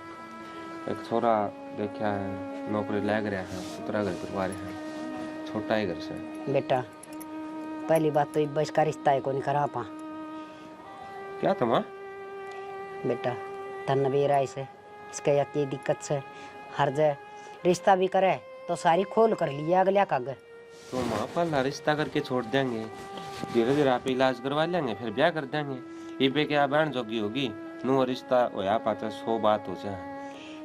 एक छोरा देखा है, नौकरी लग रहा है, उतरा घर करवा रहे हैं, छोटा ही घर से। बेटा पहली बात तो बस का रिश्ता है को नहीं करा पा। क्या था माँ? बेटा तन भी राय से इसका यकी दिक्कत से हर जगह रिश्ता भी करे तो सारी खोल कर लिया अगला कागज। तो माँ पहला रिश्ता करके छोड़ देंगे, धीरे धीरे आप इलाज करवा लेंगे, फिर ब्याह कर देंगे। ये पे क्या बहन जोगी होगी, नु रिश्ता होया पाता 100 बात हो जाए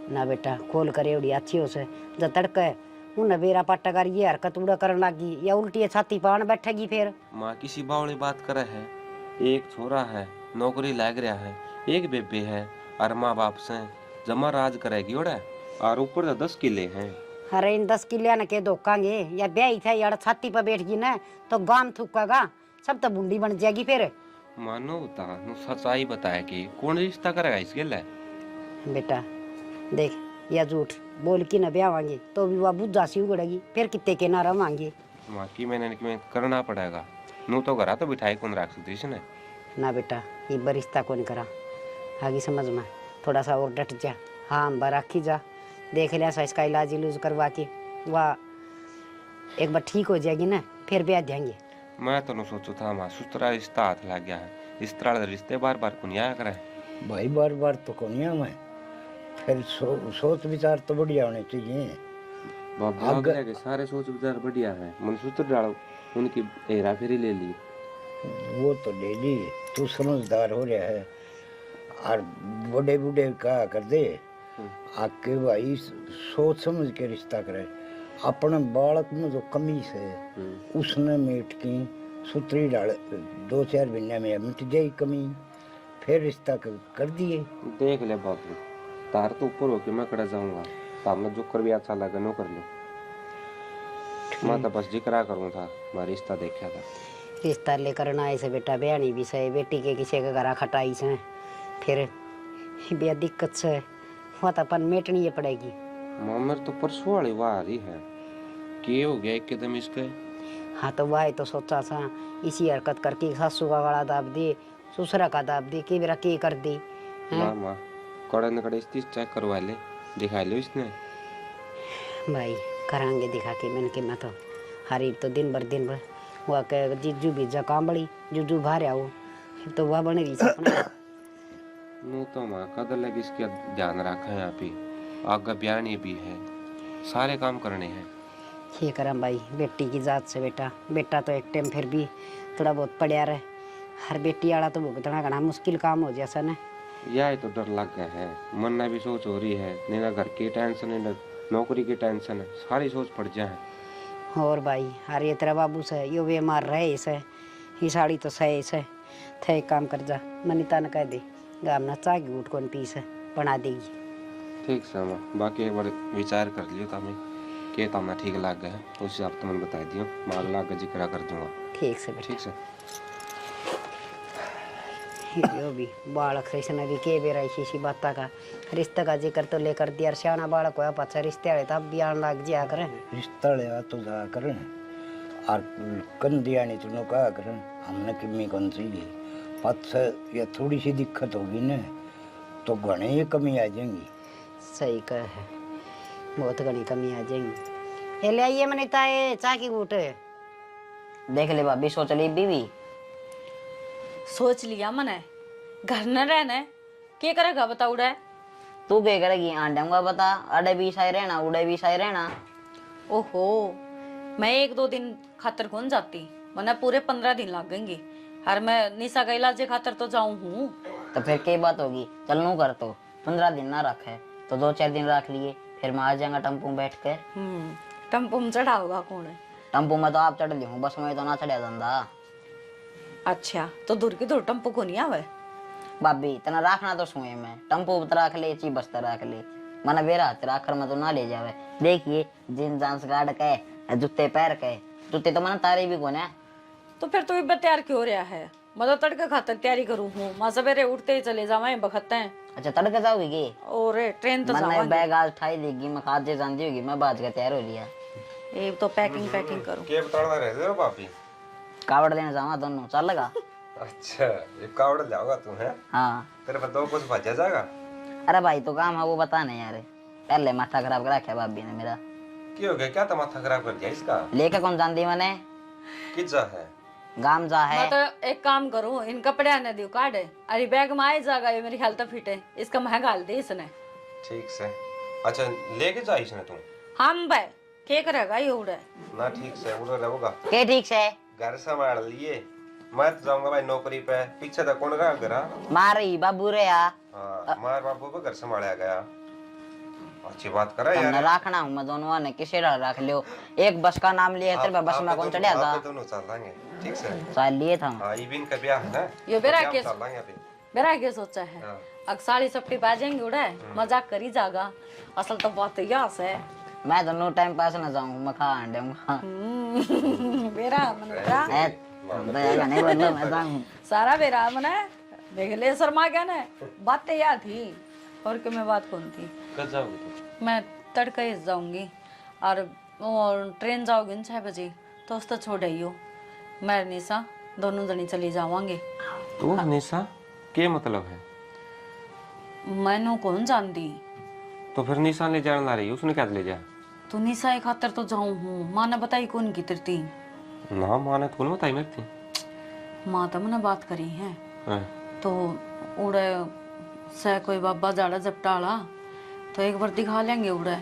ना बेटा। खोल कर एवड़ी अच्छी हो से जब तड़के उन बेरा पाटा कर ये हरकत उड़ा करने लगी या उल्टी छाती पान बैठेगी। फिर माँ किसी बावली बात करे है, एक छोरा है नौकरी लग रहा है, एक बेबे है और माँ बाप से जमा राज करेगी ओड़ा, और ऊपर से 10 किले हैं। अरे इन 10 किलिया न के धोखांगे या ब्याह था यार छाती पर बैठ गई ना तो गाम थूकेगा, सब तो बूंदी बन जाएगी। फिर मानो बता नु सच्चाई बताया कि कौन रिश्ता करेगा इसके लिए। बेटा देख या झूठ बोल की न ब्यावांगे तो भी वह बुझा सी उगड़ेगी, फिर कितने के ना रवांगे। माँ की मैंने करना पड़ेगा, नु तो घरा तो बिठाई कौन रख सकती इसने। ना बेटा ये बरिश्ता कौन करा आगे समझ में थोड़ा सा और डट जा। हाँ हम राखी जा देख लिया सा इसका इलाज इलूज करवा के वाह एक बार ठीक हो जाएगी ना फिर ब्याह देंगे। मैं तो सोचू था मां सुतरा रिश्ता हाथ लग गया है इस तरह के रिश्ते बार बार कुनिया करे भाई बार बार तो कोनिया में फिर सोच विचार तो बढ़िया होने चाहिए। बाबा अगले के सारे सोच विचार बढ़िया है मन सूत्र डालो उनकी हेरा फेरी ले ली वो तो ले ली तू समझदार हो रहा है और बड़े बूढ़े कहा कर दे आके भाई सोच समझ के रिश्ता करे। अपने बालक में जो कमी है उसने मीट की सुतरी डाल 2-4 महीने में मिट जाए कमी फिर रिश्ता कर दिए। देख ले बाबू तार तो ऊपर होके मैं कड़ा जाऊंगा सामने जो कर भी अच्छा लगे नो कर लो मैं तो बस जिक्र करूँ था मैं रिश्ता देखा था रिश्ता लेकर ना ऐसे बेटा बयानी भी से बेटी के किसी के घर खटाई से फिर बेया दिक्कत से वो तो अपन मेटनी पड़ेगी। मामर तो परसों वाली वाह रही है के हो गया एकदम इसके। हाँ तो वह तो सोचा था इसी हरकत करके सासू का गला दाब दी ससुरा का दाब दी कि मेरा के कर दी। मामा कड़े न कड़े स्थिति चेक करवा ले दिखा लो इसने भाई करांगे दिखा के मैंने कि मैं तो हरी तो दिन भर वह के जीजू बीजा कांबड़ी जुजू बाहर आओ तो वह बने रही सपना नो तो माँ कदर लगी इसके ध्यान रखा है यहाँ पे आगे बयानी भी है सारे काम करने हैं ये करम भाई बेटी की जात से बेटा तो एक टाइम फिर भी थोड़ा बहुत पढ़िया रहे हर बेटी वाला तो भुगतना घना मुश्किल काम हो जैसा न यह तो डर लग गया है मन में भी सोच हो रही है नहीं ना घर की टेंशन है नौकरी की टेंशन है सारी सोच पड़ जाए। और भाई अरे तेरा बाबू से यो वे मार रहे इसे ये साड़ी तो सही इसे थे एक काम कर जा मनीता ने कह दे गाम ना चागी उठ कौन पीस है बना देगी। ठीक से माँ बाकी एक बार विचार कर लियो तमें के तमना ठीक लग गया है उस हिसाब से मैंने बता दियो माल ला के जिक्र कर दूंगा ठीक से बेटा ठीक से यो भी बालक से इसने भी के बेरा इसी बात का रिश्ते का जिक्र तो लेकर दिया सियाना बालक होया पाछा रिश्ते वाले तब भी आन लग जाया करें रिश्ता ले तो जा करें और कन दिया नहीं तुमने कहा करें हमने किमी कौन सी पाछा या थोड़ी सी दिक्कत होगी ना तो घने ही कमी आ जाएंगी। सही कह है बहुत घनी कमी आ जाएंगी। ये ले आइए मनीता ये चाय की घूट देख ले भाभी सोच ली बीवी सोच लिया मने घर न रहना क्या करेगा बताओ रे तू क्या करेगी आंडूंगा बता अड़े भी सही रहना उड़े भी सही रहना। ओहो मैं 1-2 दिन खातर कौन जाती मने पूरे 15 दिन लगेंगे हर मैं निशा का इलाज खातर तो जाऊं हूँ तो फिर क्या बात होगी चल नू कर तो 15 दिन ना रखे तो 2-4 दिन रख लिए फिर मैं आ जाऊंगा टम्पू में बैठ कर। टम्पू में चढ़ा होगा कौन है टम्पू में तो आप चढ़ ली हूँ बस में तो ना चढ़ा धंधा। अच्छा तो दूर की दूर टम्पू को नहीं आवे भाभी तना रखना तो सुए में टम्पू रख ले ची बस्ता रख ले मना बेरा आखिर में तो ना ले जावे। देखिए जींस जांस गाड़ के जूते पैर के जूते तो मना तारे भी कोने तो फिर तू भी तैयार क्यों रहा है मैं तो तड़के खातर तैयारी करूँ हूँ माँ सवेरे उठते ही चले जावा बखते हैं। अच्छा तड़के जाओगी और ट्रेन तो मैंने बैग आज उठाई देगी मैं खाद जे जानती होगी मैं बाज के तैयार हो लिया ये तो पैकिंग करूँ के बताना रहे हो पापी कावड़ देने जावा दोनों चल लगा। अच्छा ये कावड़ जाओगा तू है हाँ तेरे बताओ कुछ भजा जाएगा। अरे भाई तो काम है वो बता नहीं यार पहले माथा खराब करा क्या भाभी ने मेरा क्यों हो गया क्या माथा खराब कर दिया इसका लेके कौन जानती मैंने किजा है गाम जा है मैं तो एक काम करूँ इन कपड़े आने दियो काट अरे बैग में आए जाएगा ये मेरी हेल्थ फिट है इसका महंगा डाल दे इसने ठीक से अच्छा लेके जा इसने तू हम भाई क्या करेगा ये उड़े ना ठीक से उधर रहोगा के ठीक से घर संभाल लिए मैं तो जाऊंगा भाई नौकरी पे पीछे तक कौन रहा घर मारी बाबू रे या हाँ मार बाबू को घर संभाला गया अच्छी बात करा यार तुमने रखना हूँ मैं दोनों ने किसे रख लियो एक बस का नाम लिया तेरे बस में कौन चढ़ा था दोनों चल लेंगे ठीक से साल लिए था हाँ इबिन का ब्याह है ना ये बेरा के चल लेंगे अभी बेरा के सोचा है हाँ। अब साड़ी सपटी पा जाएंगे उड़े मजाक करी जागा असल तो बहुत यास है मैं तो नो टाइम पास ना जाऊँ मैं खा आंडूंगा बेरा मन बेरा नहीं बोलो मैं जाऊँ सारा बेरा मने देख ले शर्मा क्या ना बातें याद थी और कि मैं बात कौन थी कब जाओगे तुम मैं तड़के ही जाऊंगी और ट्रेन जाओगी न 6 बजे तो उस तो छोड़ आई हो मैं निशा दोनों जनी चली जावांगे तो निशा क्या मतलब है? मैनू कौन जानती, तो फिर निशा ले जाने ला रही है, उसने क्या ले जा? तो निशा एक खातर तो जाऊं हूँ। माँ ने बताई कौन की तिरती, ना माने तो कौन बताई मेरे थी। माँ तो मैंने बात करी है। हाँ। तो उड़े से कोई बाबा जाड़ा जपटाला तो एक बार दिखा लेंगे उड़े।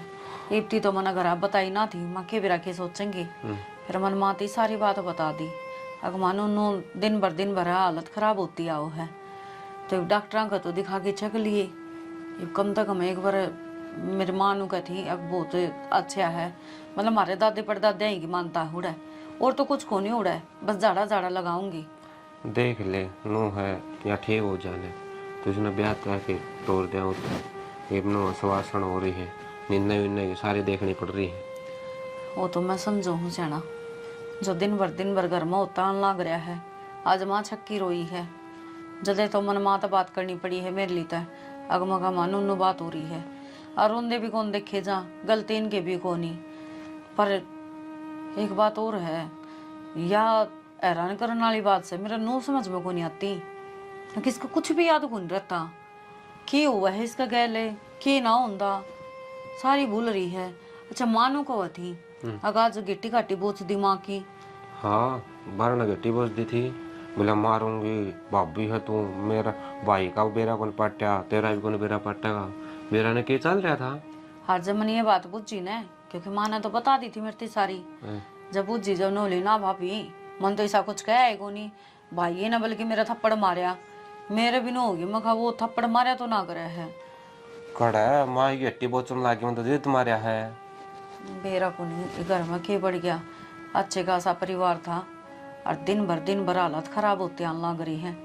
इप्ती तो मैंने घर बताई ना थी, माँ के बिरा के सोचेंगे। फिर मन माती सारी बात बता दी। अगर मानो नो दिन भर हालत खराब होती आओ है, तो डॉक्टर का तो दिखा के चेक लिए। कम से कम एक बार मेरी माँ नु कहती अब बहुत अच्छा है, मतलब हमारे दादे परदादे ही की मानता है उड़ा, और तो कुछ को नहीं उड़ा है, बस जाड़ा जाड़ा लगाऊंगी। देख ले नो है या ठीक हो जाने, तो उसने ब्याह करके तोड़ दिया उतना। ये नो सवासन हो रही है, निर्णय विन्नय सारी देखनी पड़ रही है। वो तो मैं समझो हूँ जाना, जो दिन भर घर में होता लग रहा है। आज माँ छक्की रोई है, जदे तो मन माँ तो बात करनी पड़ी है मेरे लिए। तो अगमगा मान उन्नु बात हो रही है, और उनदे भी कौन देखे जा, गलती इनके भी कौन ही। पर एक बात और है, या हैरान करने वाली बात से मेरा नो समझ में को नहीं आती कि इसका कुछ भी याद कौन रहता। क्या हुआ है इसका गैले, क्या ना होंदा, सारी भूल रही है। अच्छा मानो को थी आगाज गिट्टी काटी बोझ दिमाग की। हाँ बारह गट्टी बोझ दी थी, बोला मारूंगी, भाभी है तू, मेरा भाई का बेरा कौन पट्टा, तेरा भी कौन बेरा पट्टेगा। बेरा ने क्या चल रहा था। हर जब मैंने ये बात पूछी ना, क्योंकि माँ ने तो बता दी थी मेरी सारी। जब पूछी जब नोली ना भाभी मन तो ऐसा कुछ कहा है को नहीं, भाई ये ना बल्कि मेरा थप्पड़ मारिया, मेरे भी न होगी। मैं कहा वो थप्पड़ मारिया तो ना करे है कड़ा माँ की गट्टी बोचन लागी, मैं तो जिद मारिया है। बेरा को नहीं, घर में के बढ़ गया। अच्छे खासा परिवार था, और दिन भर हालत खराब होती लग रही है।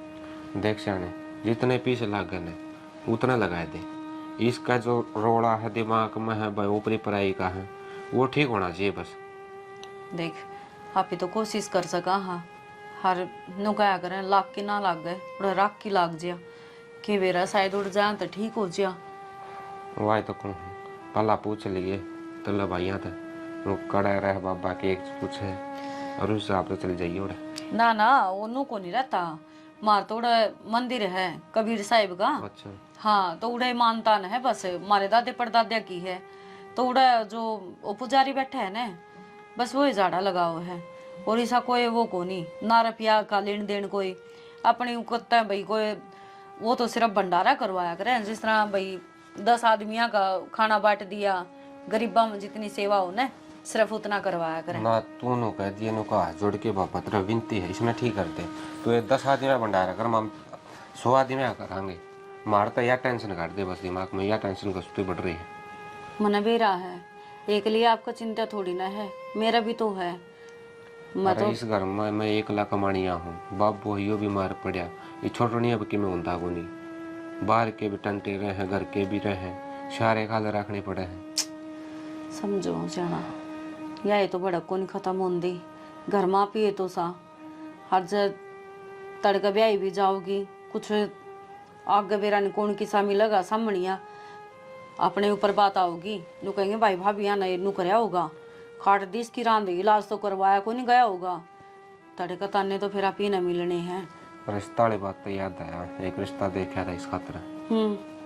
देख सियाने जितने पीछे लग गए उतने लगाए दे। इसका जो रोड़ा है दिमाग में है भाई, ऊपरी पढ़ाई का है, वो ठीक होना चाहिए बस। देख आप ही तो कोशिश कर सका। हाँ हर नुकाया करें लाग की ना लाग गए, उड़ा राख की लाग जिया कि बेरा शायद उड़ जाए तो ठीक हो जिया। वाई तो कहूँ पला पूछ लिए तो भाइया था वो कड़ा रहे बाबा के एक पूछे और उस हिसाब से चले जाइए उड़े। ना ना वो नु को नहीं रहता, मार तो उड़ा मंदिर है कबीर साहिब का। अच्छा हाँ तो उड़े मानता न है, बस मारे दादे परदादे की है। तो उड़ा जो वो पुजारी बैठे है ना, बस वही झाड़ा लगाओ है, और ऐसा कोई वो को नहीं ना रुपया का लेन देन कोई अपनी कुत्ता भाई कोई। वो तो सिर्फ भंडारा करवाया करे, जिस तरह भाई 10 आदमियों का खाना बांट दिया, गरीबा में जितनी सेवा हो ना सिर्फ उतना करवाया करे। ना तू नो कह दिए नो का जोड़ के बाबा तेरा विनती है इसमें ठीक कर दे। तो ये 10 आदमी में भंडारा कर, हम 100 आदमी में करांगे। मारता या टेंशन काट दे बस दिमाग में, या टेंशन कसती बढ़ रही है। मन भी रहा है एक लिए आपका चिंता थोड़ी ना है, मेरा भी तो है। मैं अरे तो इस घर में मैं 1 लाख कमानिया हूँ, बाप बोहियो बीमार पड़ा, ये छोटनिया भी किमें होता को नहीं, बाहर के भी टंटे रहे हैं, घर के भी रहे हैं, सारे खाले रखने पड़े हैं। समझो जाना या ये तो बड़क को नहीं खत्म होंदी, घर माँ पिए तो सा हर जब तड़का ब्याई भी जाओगी, कुछ आगे बेरा ने कौन की सा मिलेगा सामनिया अपने ऊपर बात आओगी। नु कहेंगे भाई भाभी यहाँ नू कराया होगा, खाट दिस की रांध इलाज तो करवाया को नहीं गया होगा, तड़का ताने तो फिर आप ही न मिलने हैं। रिश्ता वाली बात तो याद आया, एक रिश्ता देखा था इस खातर,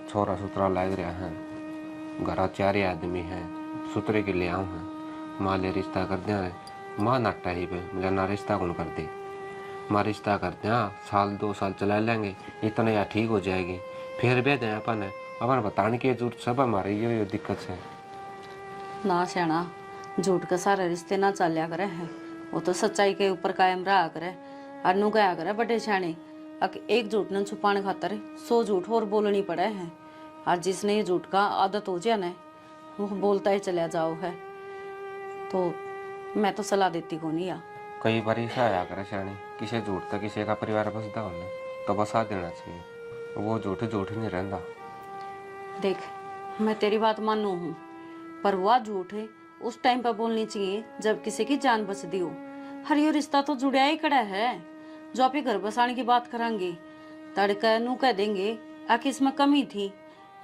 छोरा सुतरा लग रहा है, घर 4 आदमी है, सुतरे के ले आऊँ है, माँ ले रिश्ता कर दिया है, माँ नट्टा ही पे मुझे ना रिश्ता कौन कर दे, माँ रिश्ता कर दिया 1-2 साल चला लेंगे, इतने या ठीक हो जाएगी, फिर भी दें अपन बताने की जरूरत सब हमारी ये दिक्कत है ना सियाना, झूठ का सारे रिश्ते ना चलिया करे हैं, वो तो सच्चाई के ऊपर कायम रहा करे। और नु गया करे बड़े सियाने एक झूठ न छुपाने खातर 100 झूठ और बोलनी पड़े हैं। और जिसने ये झूठ का आदत हो जाए ना वो बोलता ही चला जाओ है, तो मैं तो सलाह देती को नहीं या। कई बार ऐसा आया करे सियाने, किसी झूठ तक किसी का परिवार बसता होना तो बसा देना चाहिए, वो झूठ नहीं रहता। देख मैं तेरी बात मानू हूँ, पर वह झूठ है उस टाइम पर बोलनी चाहिए जब किसी की जान बचती हो। हर यो रिश्ता तो जुड़िया ही कड़ा है, जो आप ही घर बसाने की बात करांगे तड़का नू कह देंगे आखिर इसमें कमी थी,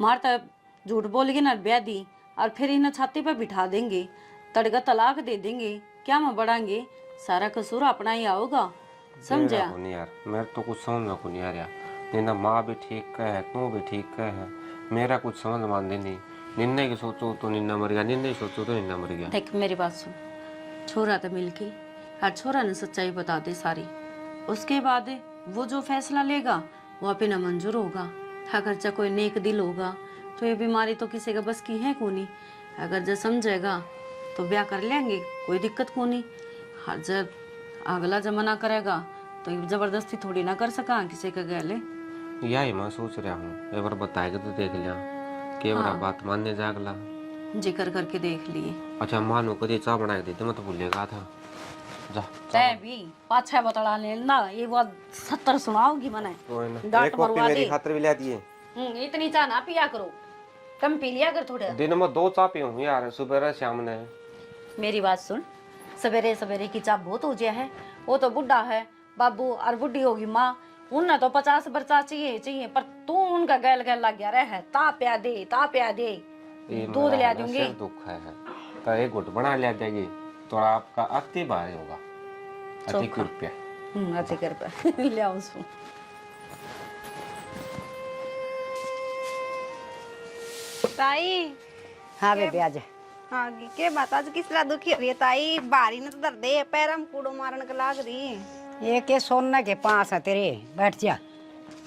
मारता झूठ बोल के ना ब्याह दी और फिर इन्हें छाती पर बिठा देंगे, तड़का तलाक दे देंगे, क्या मैं बढ़ाएंगे, सारा कसूर अपना ही आओगा। समझा? मेरा को नहीं यार, मेरे तो कुछ समझ में को नहीं आ रहा। निन्ना माँ भी ठीक कह है, तू भी ठीक कह है, मेरा कुछ समझ मानते नहीं। निन्ने की सोचो तो निन्ना मर गया, निन्ने की सोचो तो निन्ना मर गया। देख मेरी बात सुन, छोरा तो मिल के हर छोरा ने सच्चाई बता दे सारी, उसके बाद वो जो फैसला लेगा वो अपना मंजूर होगा। अगर चाहे कोई नेक दिल होगा तो ये बीमारी तो किसी का बस की है को नहीं। अगर जब समझेगा तो ब्याह कर लेंगे, कोई दिक्कत को नहीं। हाँ, जब अगला जमाना करेगा तो ये जबरदस्ती थोड़ी ना कर सका किसी का गले। यही मैं सोच रहा हूँ, एक बार बताएगा तो देख लिया के बड़ा बात मानने जागला। जिक्र करके देख लिए। अच्छा मानो कभी चाय बना के देते, मैं तो भूलेगा था। जा तै भी पाछा बतला लेना, ये बात 70 सुनाओगी मने। कोई ना, डांट एक कॉपी मरवा मेरी दे। खातिर भी ले दिए। इतनी चाह ना पिया करो, कम पी लिया कर थोड़ा। दिन में 2 चाय पीऊँ यार, सुबह शाम ने। मेरी बात सुन, सवेरे सवेरे की चाह बहुत हो गया है। वो तो बुढ़ा है बाबू और बुढ़ी होगी माँ, उन्हें तो 50 बरसा चाहिए, पर तू उनका गैल गैल लग गया रहे। ता प्या दे ये दूध मेरा ले है ना, दूंगी। सिर दुख है तो एक घुट बना ले देगी तो आपका अति भारी होगा। अति कृपया। अच्छे कर पे ले आओ उसको। ताई हाँ बेबे आज हाँ के बात आज किस तरह दुखी हो रही है ताई? बारी ने तो दर्द है, पैर में कूड़ो मारन के लाग रही। ये के सोना के पास है तेरे, बैठ जा।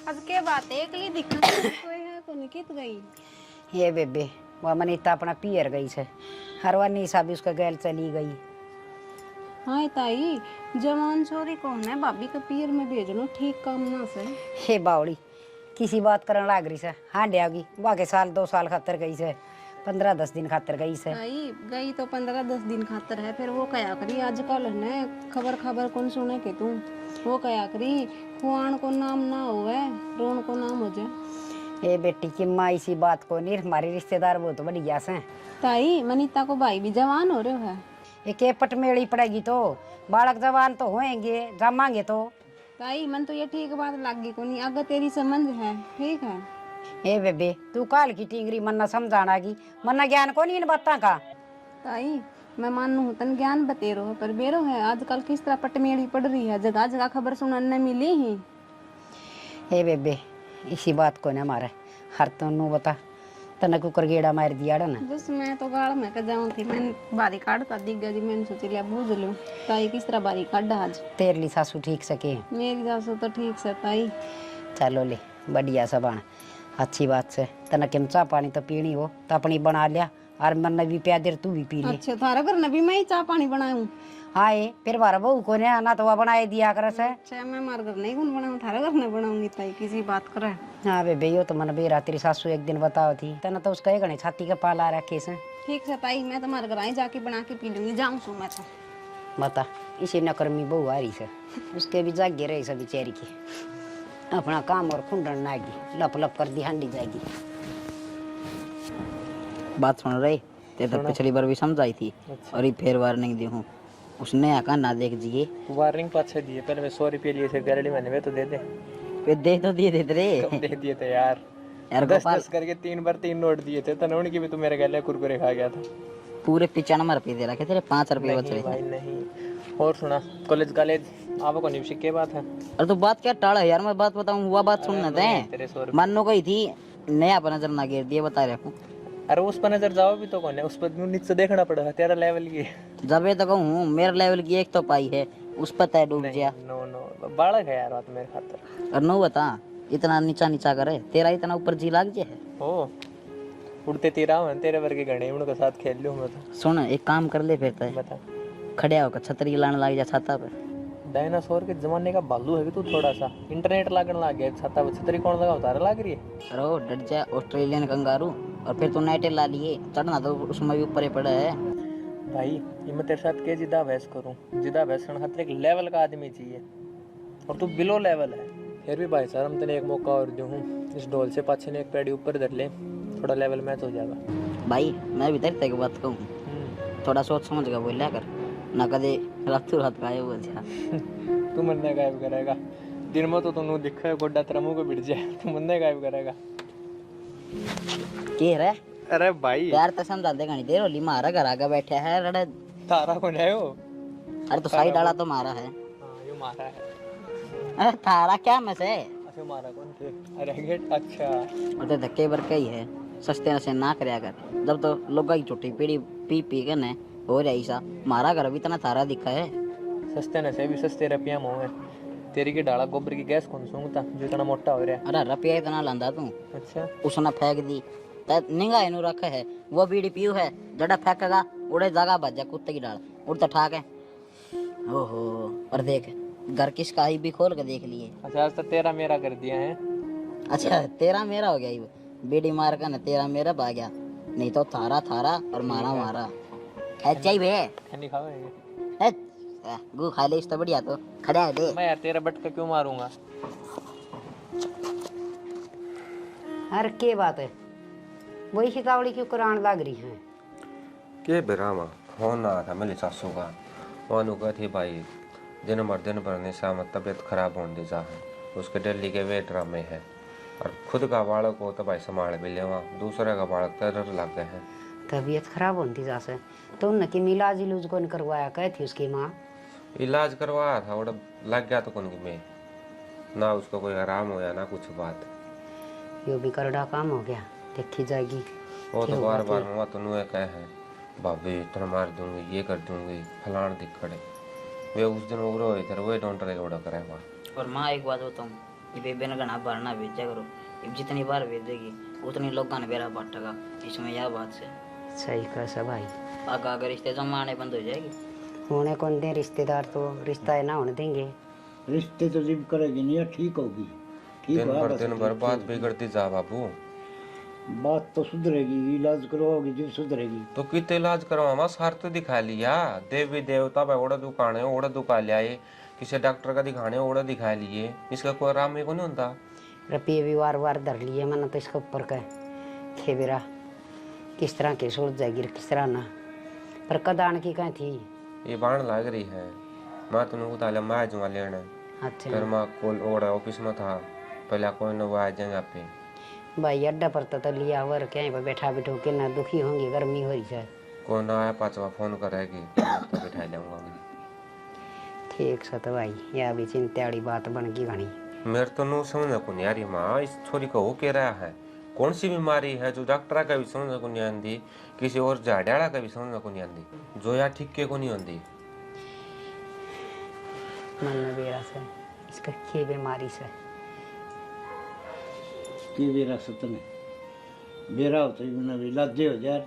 आज के बात है एकली दिखना कोई है को निकित गई। ये बेबे वह मनीता अपना पियर गई से, हरवा निशा भी उसका गैल चली गई। हाँ ताई जवान छोरी कौन है भाभी का पीर में भेजनो ठीक काम ना से। हे बावड़ी किसी बात करन लाग रही से, हाँ डेगी बाके साल 2 साल खातर गई से, 15-10 दिन खातर गई से। ताई गई तो 15-10 दिन खातर है, फिर वो कया करी आजकल है खबर कौन सुने के तू। वो कया करी खुआन को नाम ना होवे रोन को नाम हो जाए। ये बेटी की माँ इसी बात को नहीं, हमारे रिश्तेदार बहुत बढ़िया से। ताई मनीता को भाई भी जवान हो रहे है। ये के पटमेड़ी पड़ेगी तो बालक जवान तो होएंगे, जमाएंगे तो। ताई मन तो ये ठीक बात लगी को नहीं, अगर तेरी समझ है ठीक है। ए बेबे तू काल की टिंगरी मन्ना समझाना की, मन्ना ज्ञान को नहीं इन बातों का। ताई मैं मानू हूँ तन ज्ञान बतेरो है, पर बेरो है आजकल किस तरह पटमेड़ी पड़ रही है, जगह जगह खबर सुनने मिली ही। ए बेबे इसी बात को न मारे, हर तनु बता तने कुकर गेड़ा मार दिया ना। बस मैं तो गाड़ में के जाऊँ थी, मैंने बारी काटता दिख गया जी, मैंने सोची लिया बूझ लूँ। ताई किस तरह बारी काट आज? तेरे ली सासू ठीक सके? मेरी सासू तो ठीक से ताई। चलो ले बढ़िया सबन, अच्छी बात से। तना केम चाह पानी तो पीनी हो तो अपनी बना लिया, और मन भी प्या देर तू भी पी ले। अच्छा थारा घर ने भी मैं ही चाह पानी बनाऊं? हाँ ये फिर बार बहू को ने आना तो वह बनाए दिया कर से। अच्छा मैं मार घर नहीं कौन बनाऊं, थारा घर ने बनाऊंगी ताई, किसी बात करे। हाँ बेबे यो तो मन बेरा तेरी सासू एक दिन बताओ थी, तना तो उसका एक घने छाती के पाला रखे से। ठीक से ताई मैं तुम्हारे घर आई जाके बना के पी लूंगी, जाऊँ सू मैं तो। बता इसी नकर्मी बहू आ रही से, उसके भी जागे रही से बेचारी की, अपना काम और खुंडन नागी लप लप कर दी हांडी जाएगी। बात सुन रही ते तो पिछली बार भी समझाई थी और ये फिर वार्निंग दी हूँ, उसने आका ना देख जिए। वार्निंग पाछे दिए, पहले मैं 100 रुपये लिए थे गारंटी मैंने, वे तो दे दे। वे दे तो दिए थे रे कम दे दिए थे यार, यार 10 गोपाल करके 3 बार 3 नोट दिए थे, तने उनकी भी तू मेरे गले कुरकुरे खा गया था। पूरे 95 रुपये दे रखे तेरे, 5 रुपये बच नहीं रहे भाई नहीं। और सुना कॉलेज आप को निवशिक के बात है। अरे तो बात क्या टाड़ा है यार, मैं बात बताऊँ हुआ बात सुनना तेरे थे। 100 रुपये मानो गई थी नया पर नजर ना गिर दिए, बता रहा हूँ। अरे उस पर नजर जाओ भी तो कौन है, उस पर नीचे देखना पड़ेगा तेरा लेवल की। जब ये तो कहूँ मेरे लेवल की एक तो पाई है, उस पर तय डूब गया। नो नो बालक है यार बात मेरे खातर। और नो बता इतना नीचा नीचा करे, तेरा इतना ऊपर जी लाग जाए। हो उड़ते तीरा हूँ तेरे वर्गे गणे, उनके साथ खेल लूँ मैं तो। सुन एक काम कर ले फिर तय, बता खड़े होकर छतरी लाने लग जा छाता पे। डायनासोर के जमाने का बालू है तू, थोड़ा सा इंटरनेट लागने लग गया, छाता पे छतरी कौन लगा उतारा लाग रही है। अरे ओ डट जा ऑस्ट्रेलियन कंगारू, और फिर तू नाइटे ला लिए, चढ़ना तो उसमें भी ऊपर ही पड़ा है। भाई ये मैं तेरे साथ के जिदा बहस करूं, जिदा बहस करने खातिर एक लेवल का आदमी चाहिए, और तू बिलो लेवल है। फिर भी भाई सर हम तेने एक मौका और दूं हूं, इस ढोल से पाछे ने एक पैडी ऊपर धर ले, थोड़ा लेवल मैच हो जाएगा। भाई मैं भी तेरे बात कहूँ, थोड़ा सोच समझ कर बोलिया कर, ना कदे रातों रात गायब हो जा। तू मन्ने गायब करेगा, दिन में तो तू दिखा गोड्डा तेरा मुंह को बिट जाए, तू मन्ने गायब करेगा। के रे अरे भाई यार तो समझा देगा नहीं, देर होली मारा घर आगे बैठा है रड़े। तारा कौन है वो? अरे तो साइड डाला तो मारा है। हाँ ये मारा है। अरे थारा क्या मस है? अच्छा मारा कौन थे? अरे गेट अच्छा। और तो धक्के बर कई है, सस्ते नशे ना करया कर। जब तो लोगा की छोटी पीढ़ी पी पी के ने हो रहा ऐसा, मारा घर भी तना थारा दिखा है। सस्ते नशे भी सस्ते रुपया में है। तेरी की डाला गोबर की गैस कौन सूंघता जो इतना मोटा हो रहा है? अरे रुपया इतना लांदा तू, अच्छा उसने फेंक दी। निगाह इनू रखा है, वो बीड़ी पीऊ है, जड़ा फेंकेगा उड़े जगह बच जा कुत्ते की डाल उड़ता ठाक है। ओहो, और देख घर किसका ही भी खोल के देख लिए। अच्छा आज तो तेरा मेरा कर दिया है। अच्छा तेरा मेरा हो गया ये, बीड़ी मार का ना तेरा मेरा भाग गया, नहीं तो थारा थारा और मारा मारा। अच्छा ही भे खनी खावे गु खा ले इस तो बढ़िया, तो खड़ा है दे। मैं यार तेरा बटका क्यों मारूंगा? अरे के बात है, वही शिकावड़ी क्यों करान लग रही है? के बेरामा फोन आया था मेरी सासू का, वो कहती भाई दिन भर निशा में तबीयत खराब होने दी जा है, उसके दिल्ली के वे ड्रामे है, और खुद का बालक को तो भाई संभाल भी ले, वहाँ दूसरे का बालक तरह लग गए हैं। तबीयत खराब होती जा से तो उन की मिलाज इलूज कौन करवाया, कहे थी उसकी माँ? इलाज करवाया था, वो लग गया तो कौन में ना उसको कोई आराम होया ना कुछ बात। यो भी करड़ा काम हो गया, देखी जाएगी। वो तो बार बार मम्मा तो नुए कहे हैं भाभी इतना मार दूंगी, ये कर दूंगी, फलान दिक्कत। वे उस दिन उग्र हुए थे, वही डॉक्टर का ऑर्डर करे हुआ। और माँ एक बात बताऊँ, ये बेबे ने घना बार ना भेजा करो, अब जितनी बार भेजेगी उतनी लोगों ने बेरा बांटेगा, इसमें यह बात से सही कह सब भाई, आगा अगर रिश्ते जमाने बंद हो जाएगी। होने कौन दे रिश्तेदार, तो रिश्ता है ना होने देंगे। रिश्ते तो जिब करेगी नहीं, ठीक होगी। ठीक दिन भर बात बिगड़ती जा बाबू। बात तो सुधरेगी, इलाज करवाओगी जब सुधरेगी। तो कितने इलाज करवा, सार तो दिखा लिया, देवी देवता भाई ओड़ा दुकाने ओड़ा दुका लिया, किसी डॉक्टर का दिखाने ओड़ा दिखा लिए, इसका कोई आराम में को नहीं होता। रुपये भी वार वार धर लिए मैंने, तो इसके ऊपर का खेबेरा किस तरह के सोच जाएगी किस तरह ना, पर कदान की कहीं थी ये बाण लग रही है। मैं तुमने उतार मैं जुआ लेना, अच्छा फिर मैं कोल ओड़ा ऑफिस में था, पहले कोई न वो आ जाएगा पे भाई अड्डा पर तो लिया वर कहीं पर बैठा बैठो के ना दुखी होंगी, गर्मी हो रही है। कोई ना आया पांचवा फोन करेगी तो बिठा जाऊंगा मैं। ठीक सा तो भाई, यह भी चिंता वाली बात बन गई घनी। मेरे तो नो समझ को नहीं आ रही माँ, इस छोरी को हो क्या रहा है, कौन सी बीमारी है जो डॉक्टर का भी समझ को नहीं आती, किसी और झाड़ियाड़ा का भी समझ को नहीं आती, जो यार ठीक के को नहीं आती। मन में बेरा से इसका के बीमारी से की बेरा सतने बेरा होते ही इलाज हो जाए।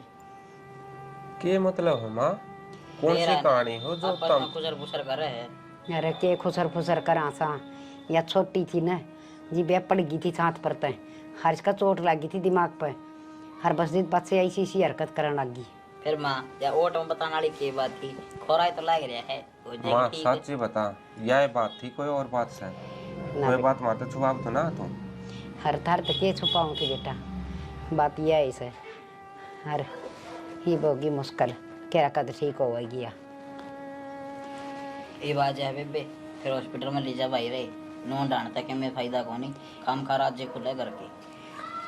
के मतलब है माँ, कौन सी कहानी हो जो तुम खुसर फुसर कर रहे हैं? अरे के खुसर फुसर करा सा, या छोटी थी ना जी बे पड़ गई थी साथ पर तय, हर इसका चोट लगी थी दिमाग पर, हर बस दिन बाद से ऐसी ऐसी हरकत करने लगी। फिर माँ या ओट में बताने वाली की बात थी, खोरा तो लग रहा है हो जाएगी माँ, ठीक है। सच्ची बता यह बात थी कोई और बात से? कोई बात माँ तो छुपा तो ना तुम। हर थार तो के छुपाऊँ की बेटा, बात यह है इसे हर ही बोगी मुश्किल क्या कद ठीक हो गया। ये बात है बेबे, फिर हॉस्पिटल में ले जा भाई रे, नून डांटता कि मैं फायदा को नहीं, काम का राज्य खुले करके।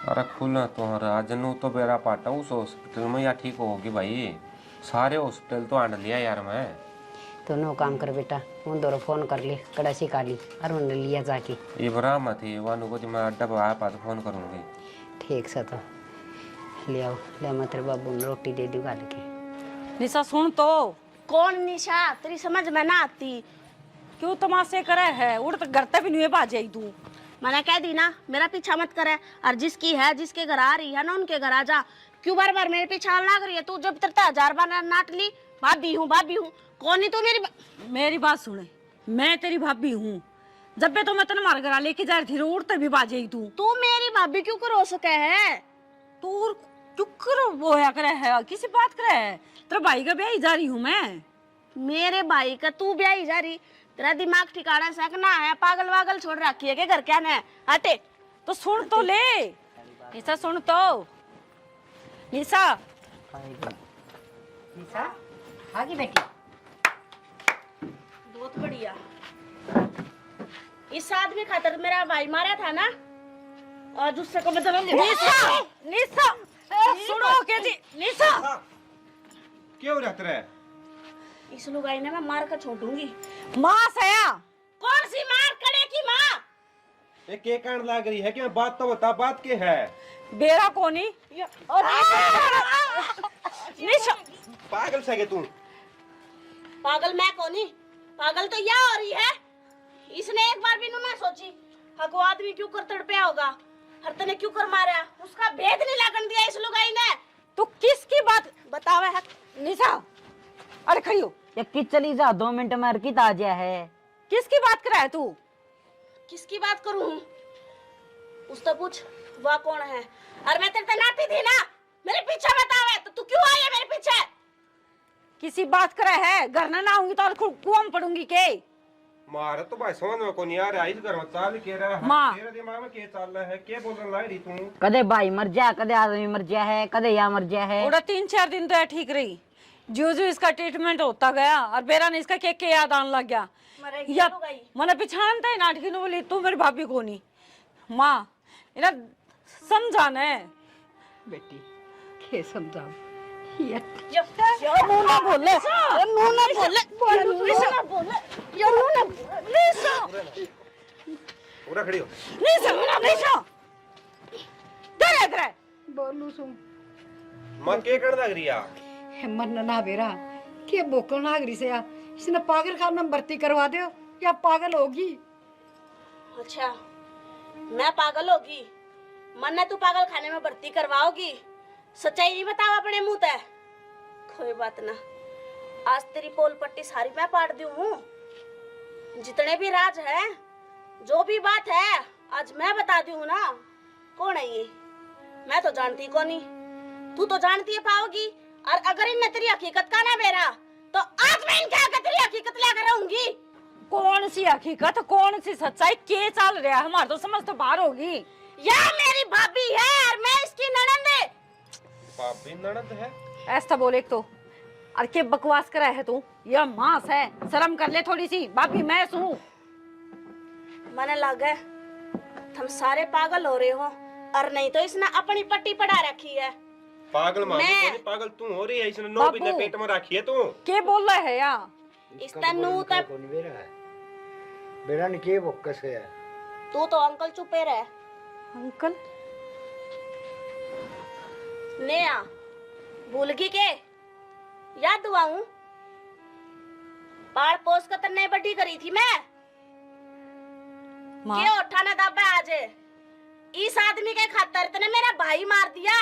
अरे खुला तो आज नू तो बेरा पाटा उस हॉस्पिटल में या ठीक होगी भाई, सारे हॉस्पिटल तो आंड लिया यार मैं। तो नो काम कर बेटा, उन दोनों फोन कर ले कड़ासी काली और उन्हें लिया जाके। इब्राहिम थी वानु को मैं अड्डा पर आया पास फोन करूंगी। ठीक सा तो ले आओ, ले मैं तेरे बाबू ने रोटी दे दी गाल के। निशा सुन तो, कौन निशा, तेरी समझ में ना आती। क्यों तमाशे करे है, उड़ तो घर तक भी नहीं बाजे तू। मैंने कह दी ना मेरा पीछा मत करे, और जिसकी है जिसके घर आ रही है ना उनके घर आ जा। क्यों बार बार मेरे पीछे लग रही है? तू जब तक 1000 बार नाट ली भाभी हूँ भाभी हूँ, कौन ही तू मेरी बात सुने, मैं तेरी भाभी हूँ, जब भी तो मैं तेने मार घर लेके जा रही थी उड़ते भी बाजे तू। तू मेरी भाभी क्यों करो सके है? तू चुकर बोया करे है, किसी बात करे है, तेरे भाई का ब्याह जा रही हूँ मैं। मेरे भाई का तू ब्याह जा रही? तेरा दिमाग ठिकाना सकना है, पागल वागल छोड़ रखी है के घर क्या ने? हटे तो सुन तो ले निशा, सुन तो निशा। निशा आगे बेटी, बहुत बढ़िया। इस आदमी खातर मेरा भाई मारा था ना, और उससे को मतलब निशा निशा सुनो के जी, निशा क्यों रहते रहे? इस लुगाई ने मैं मार कर छोड़ूंगी। मां सया, कौन सी मार? कड़े की मार ये के कारण लाग रही है कि बात तो बता, बात के है? बेरा कोनी निशा पागल सगे तू? पागल मैं कौनी? पागल तो यह हो रही है। इसने एक बार भी ना सोची हको आदमी क्यों कर तड़पया होगा, हर तने क्यों कर मारा, उसका भेद नहीं लागन दिया इस लुगाई ने। तू किसकी बात बतावे है निशा? अरे खड़ी हो, या कि चली जा 2 मिनट में अर्की ताजा है। किसकी बात कर रहा है तू? किसकी बात करूं? उससे पूछ वह कौन है। और मैं तेरे नाती थी ना, मेरे पीछे बतावे तो तू क्यों आई है मेरे पीछे? किसी बात कर रहा है? घर ना आऊंगी तो कुआं में पड़ूंगी के? मारे तो भाई समझ में को नहीं आ रहा, इस घर में चाल के रहा है। माँ। तेरे दिमाग में क्या चल रहा है, क्या बोलने लग रही तू? कदे भाई मर जा, कदे आदमी मर जा है, कदे या मर जा है। ओड़ा 3-4 दिन तो है ठीक रही, जो जो इसका ट्रीटमेंट होता गया और बेरा ने इसका के याद आने लग गया। मरेगी या लुगाई। मने पिछानता है नाटकी नु बोली तू मेरी भाभी को नहीं। माँ इना समझाना है बेटी के समझाओ ये मुंह ना बोले, मुंह ना बोले, मुंह ना बोले, ये मुंह ना बोले। पूरा खड़ी हो। निशा डरे डरे बोलू सुन मां के कर लग रही है? हिम्मत ना बेरा के बोकल नागरी से या इसने पागल खाने में भर्ती करवा दो या पागल होगी। अच्छा मैं पागल होगी, मन्ने तू पागल खाने में भर्ती करवाओगी? सच्चाई नहीं बताओ अपने मुंह ते। कोई बात ना, आज तेरी पोल पट्टी सारी मैं पाट दी हूँ। जितने भी राज है, जो भी बात है, आज मैं बता दी हूँ ना। कौन है ये? मैं तो जानती को नहीं, तू तो जानती है पाओगी। और अगर इनने तेरी हकीकत का ना बेरा तो आज मैं इनके आगे तेरी हकीकत लेकर रहूंगी। कौन सी हकीकत, कौन सी सच्चाई, के चल रहा है? हमारे तो समझ तो बाहर होगी। यह मेरी भाभी है और मैं इसकी ननद है। भाभी ननद है? ऐसा बोले तो और के बकवास करा है तू? यह मांस है, शर्म कर ले थोड़ी सी। भाभी मैं सुनू? मने लगे तुम सारे पागल हो रहे हो, और नहीं तो इसने अपनी पट्टी पढ़ा रखी है। पागल मामी मैं- को नहीं, पागल तू हो रही है। इसने 9 महीने बाबू। पेट में रखी है तू। के बोल रहा है या? इस तनु तब को नहीं बेरा है, बेरा ने के बोकस है। तू तो अंकल चुपे रहे। अंकल नेहा भूल गई के? याद दुआऊं पाड़ पोस कर तन्ने बड़ी करी थी मैं। माँ के उठाना दाबा आज इस आदमी के खातर तने मेरा भाई मार दिया।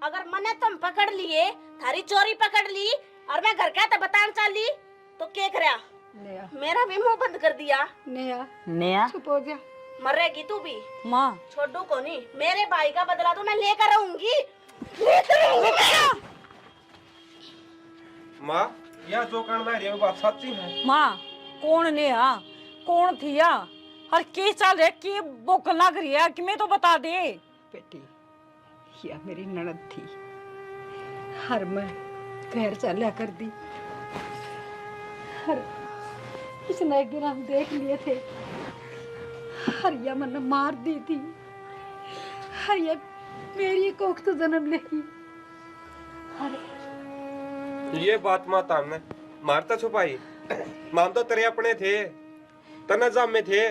अगर मने तुम पकड़ लिए, थारी चोरी पकड़ ली और मैं घर का तो बतान चली तो क्या करया? नया मेरा भी मुंह बंद कर दिया। नया नया चुप हो जा। मरेगी तू भी, माँ छोड़ू को नहीं। मेरे भाई का बदला तो मैं लेकर रहूंगी, लेकर रहूंगी मैं। माँ यह जो करना है वो बात सच्ची है। माँ कौन ने आ, कौन थी या और के चल रहा, के बुक लग रही है कि मैं तो बता दे। बेटी या मेरी ननद थी, हर मैं घर चला कर दी। हर इसने एक दिन हम देख लिए थे, हरिया मन मार दी थी। हरिया मेरी कोख तो जन्म लेगी। ये बात माँ तामने मारता छुपाई। माम तो तेरे अपने थे, तनजाम में थे।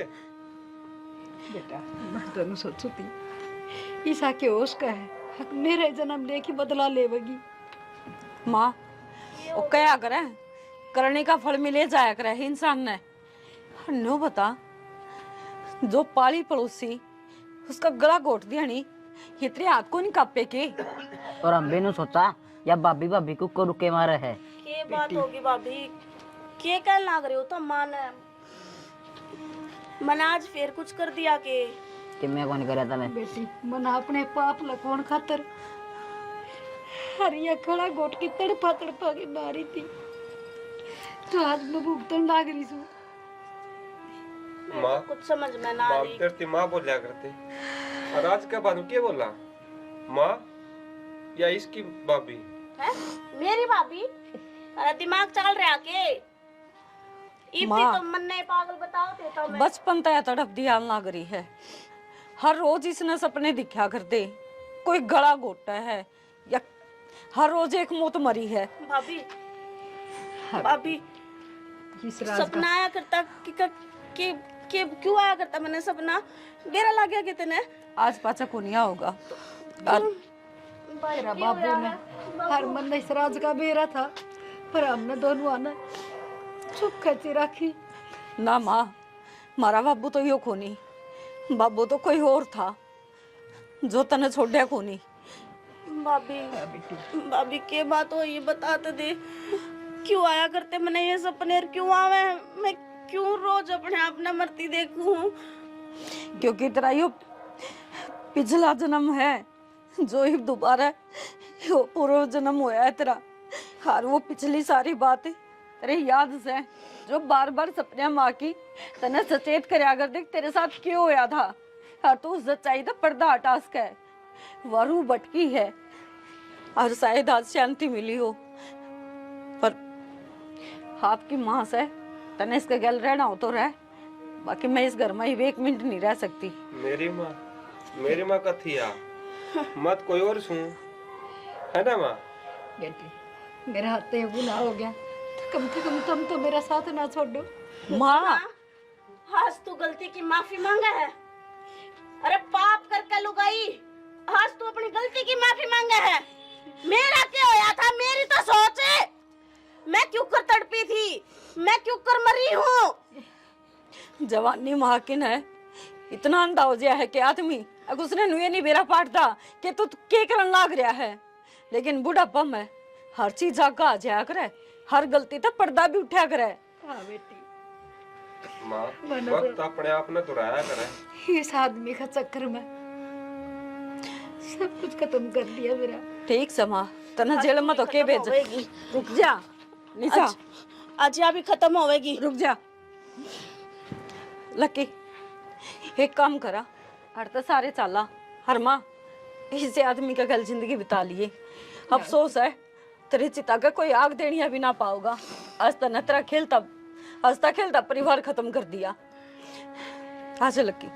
बेटा मैं तो सोचू थी ईसा के होश का है, हक मेरे जन्म लेके बदला लेवगी। माँ वो क्या करे, करने का फल मिले जाया करे इंसान ने। नो बता, जो पाली पड़ोसी उसका गला घोट दिया नहीं, ये तेरे हाथ को नहीं कापे के? और हम भी ने सोचा या भाभी भाभी को रुके मारे है। के बात होगी भाभी, के कह लाग रहे हो तो मन आज फिर कुछ कर दिया के मैं कौन करे तने? बेटी मन अपने पाप लकौन खातर हरिया खड़ा गोट की तड़पा के मारी थी, तो आज मैं भुगतन लाग रही हूँ। माँ कुछ समझ में ना आ माम रही। तेरे माँ बोलिया करते, और आज क्या बात क्या बोला? माँ या इसकी भाभी? है मेरी भाभी? अरे दिमाग चल रहा के? इतनी माँ। तो मन ने पागल बताओ थे तो मैं। बचपन तय तड़प दिया लग रही है। हर रोज इसने सपने दिखा करते, कोई गला घोटा है या हर रोज एक मौत मरी है। भाभी भाभी इस राज का सपना आया करता कि कि क्यों आया करता मैंने सपना? बेरा लग गया कितने? आज पाचा को नहीं होगा। और तेरा बाबू ने हर मन ने इस राज का बेरा था, पर हमने दोनों आना चुप खची रखी। ना माँ, मारा बाबू तो यो कोनी, बाबू तो कोई और था जो तने छोड़या कोनी। भाभी के बात हो ये बताते दे, क्यों आया करते मैंने ये सपने और क्यों आवे? मैं क्यों रोज अपने आप ने मरती देखूं? क्योंकि तेरा यो पिछला जन्म है जो ही दोबारा यो पूर्व जन्म होया है तेरा। और वो पिछली सारी बातें तेरे याद से जो बार बार सपने माँ की तने सचेत करया कर देख तेरे साथ क्यों होया था। और तू सच्चाई का पर्दा हटा सके, वरू भटकी है और शायद आज शांति मिली हो, पर आपकी माँ से तने इसके गल रहना हो तो रह, बाकी मैं इस घर में ही 1 मिनट नहीं रह सकती। मेरी माँ कथी आ मत कोई और सुन, है ना माँ? बेटी मेरे हाथ से गुनाह हो गया, तो कम से कम तुम तो मेरा साथ ना छोड़ो। माँ आज तू गलती की माफी मांगा है? अरे पाप करके लुगाई, आज तू अपनी गलती की माफी मांगा है? मेरा क्या होया था? मेरी तो सोच है, मैं क्यों कर तड़पी थी, मैं क्यों कर मरी हूँ? जवानी महाकिन है, इतना अंधा हो गया है कि आदमी अगर उसने नुए नहीं बेरा पाटता कि तू के करन लाग रहा है। लेकिन बुढ़ापा में हर चीज आगा आ जाया करे, हर गलती तो पर्दा भी उठा करे। हाँ बेटी, माँ वक्त अपने आप ने दुराया करे। इस आदमी का चक्कर में सब कुछ खत्म कर दिया मेरा। ठीक समा तना जेल में तो के भेज। रुक जा निशा, आज यहाँ भी खत्म होवेगी। रुक जा लकी, एक काम करा हर तो सारे चाला हर माँ इसे आदमी का गल जिंदगी बिता लिए। अफसोस है तेरी चिता का कोई आग देनी भी ना पाओगा। आज तो नतरा खेलता हंसता खेलता परिवार खत्म कर दिया। आ जा लकी।